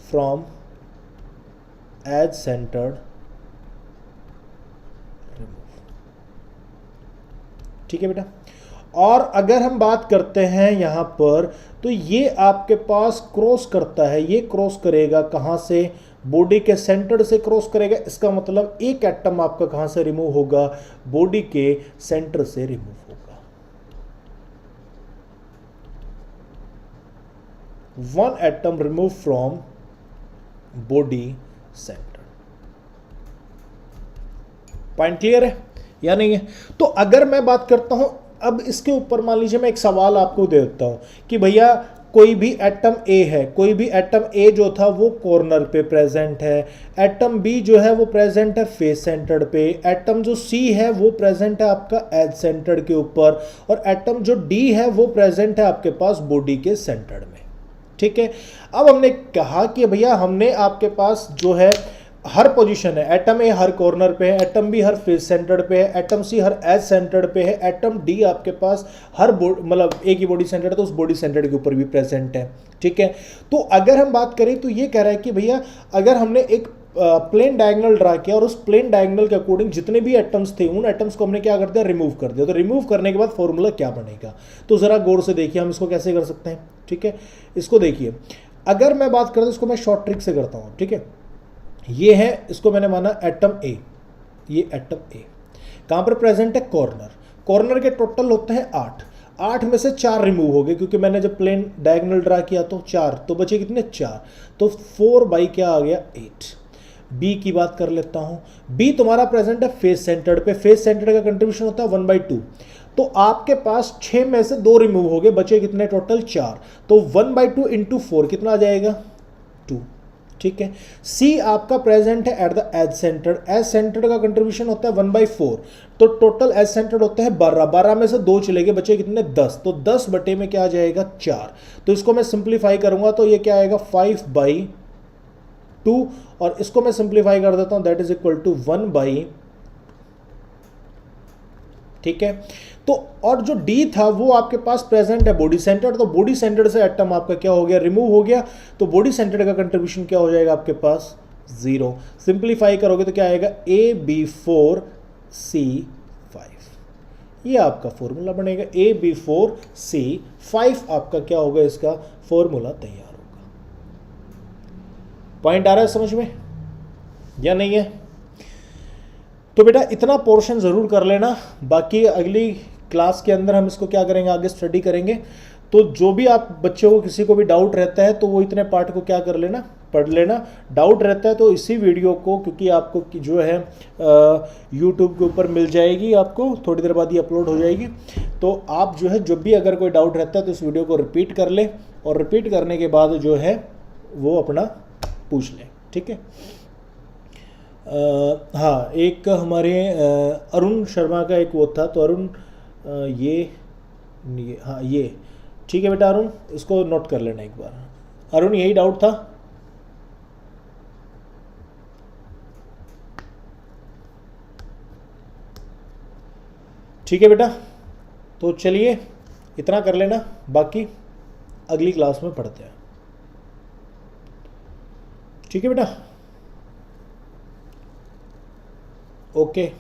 from edge centred remove, ठीक है बेटा। और अगर हम बात करते हैं यहां पर तो ये आपके पास क्रॉस करता है, ये क्रॉस करेगा कहां से, बॉडी के सेंटर से क्रॉस करेगा। इसका मतलब एक एटम आपका कहां से रिमूव होगा, बॉडी के सेंटर से रिमूव होगा। 1 atom remove from body centre. Point clear है या नहीं है। तो अगर मैं बात करता हूं अब इसके ऊपर, मान लीजिए मैं एक सवाल आपको दे देता हूं कि भैया कोई भी एटम ए है, कोई भी एटम ए जो था वो कॉर्नर पे प्रेजेंट है, एटम बी जो है वो प्रेजेंट है फेस सेंटर्ड पे, एटम जो सी है वो प्रेजेंट है आपका एज सेंटर्ड के ऊपर, और एटम जो डी है वो प्रेजेंट है आपके पास बॉडी के सेंटर्ड में, ठीक है। अब हमने कहा कि भैया हमने आपके पास जो है हर पोजीशन है, एटम ए हर कॉर्नर पे है, एटम बी हर फेस सेंटर्ड पे है, एटम सी हर एज सेंटर्ड पे है, एटम डी आपके पास हर मतलब एक ही बॉडी सेंटर्ड है तो उस बॉडी सेंटर्ड के ऊपर भी प्रेजेंट है, ठीक है। तो अगर हम बात करें तो ये कह रहा है कि भैया अगर हमने एक प्लेन डायगोनल ड्रा किया और उस प्लेन डायगोनल के अकॉर्डिंग जितने भी एटम्स थे उन एटम्स को हमने क्या कर दिया, रिमूव कर दिया। तो रिमूव करने के बाद फॉर्मूला क्या बनेगा, तो जरा गौर से देखिए हम इसको कैसे कर सकते हैं, ठीक है। इसको देखिए, अगर मैं बात करूं तो इसको मैं शॉर्ट ट्रिक से करता हूं, ठीक है। ये है, इसको मैंने माना एटम ए, ये एटम ए कहां पर प्रेजेंट है, कॉर्नर। कॉर्नर के टोटल होते हैं 8, 8 में से 4 रिमूव हो गए क्योंकि मैंने जब प्लेन डायगोनल ड्रा किया तो 4, तो बचे कितने 4, तो 4 बाई क्या आ गया 8। बी की बात कर लेता हूँ। बी तुम्हारा प्रेजेंट है फेस सेंटर्ड पे, फेस सेंटर्ड का कंट्रीब्यूशन होता है 1/2। तो आपके पास 6 में से 2 रिमूव हो गए, बचे कितने टोटल 4। तो 1/2 इंटू 4 कितना आ जाएगा 2। ठीक है। सी आपका प्रेजेंट है at the edge centred, edge centred का कंट्रीब्यूशन होता है 1/4। तो टोटल एज सेंटर्ड होता है 12, 12 में से 2 चले गए, बचे कितने 10। तो 10 बटे में क्या आ जाएगा 4। तो इसको मैं सिंप्लीफाई करूंगा तो ये क्या आएगा 5/2, और इसको मैं सिंप्लीफाई कर देता हूं, दैट इज इक्वल टू 1/। ठीक है। तो और जो डी था वो आपके पास प्रेजेंट है बॉडी सेंटर्ड, तो बॉडी सेंटर्ड से एटम आपका क्या हो गया रिमूव हो गया। तो बॉडी सेंटर्ड का कंट्रीब्यूशन क्या हो जाएगा आपके पास 0। सिंप्लीफाई करोगे तो क्या आएगा AB4C5। ये आपका फॉर्मूला बनेगा, AB4C5 आपका क्या होगा, इसका फॉर्मूला तैयार होगा। पॉइंट आ रहा है समझ में या नहीं है? तो बेटा इतना पोर्शन ज़रूर कर लेना, बाकी अगली क्लास के अंदर हम इसको क्या करेंगे, आगे स्टडी करेंगे। तो जो भी आप बच्चों को किसी को भी डाउट रहता है तो वो इतने पार्ट को क्या कर लेना, पढ़ लेना। डाउट रहता है तो इसी वीडियो को, क्योंकि आपको जो है यूट्यूब के ऊपर मिल जाएगी, आपको थोड़ी देर बाद ही अपलोड हो जाएगी। तो आप जो है जब भी अगर कोई डाउट रहता है तो इस वीडियो को रिपीट कर ले, और रिपीट करने के बाद जो है वो अपना पूछ लें। ठीक है। हाँ, एक हमारे अरुण शर्मा का एक वो था, तो अरुण ये हाँ ये ठीक है बेटा अरुण, इसको नोट कर लेना एक बार। अरुण यही डाउट था? ठीक है बेटा, तो चलिए इतना कर लेना, बाकी अगली क्लास में पढ़ते हैं। ठीक है बेटा, ओके।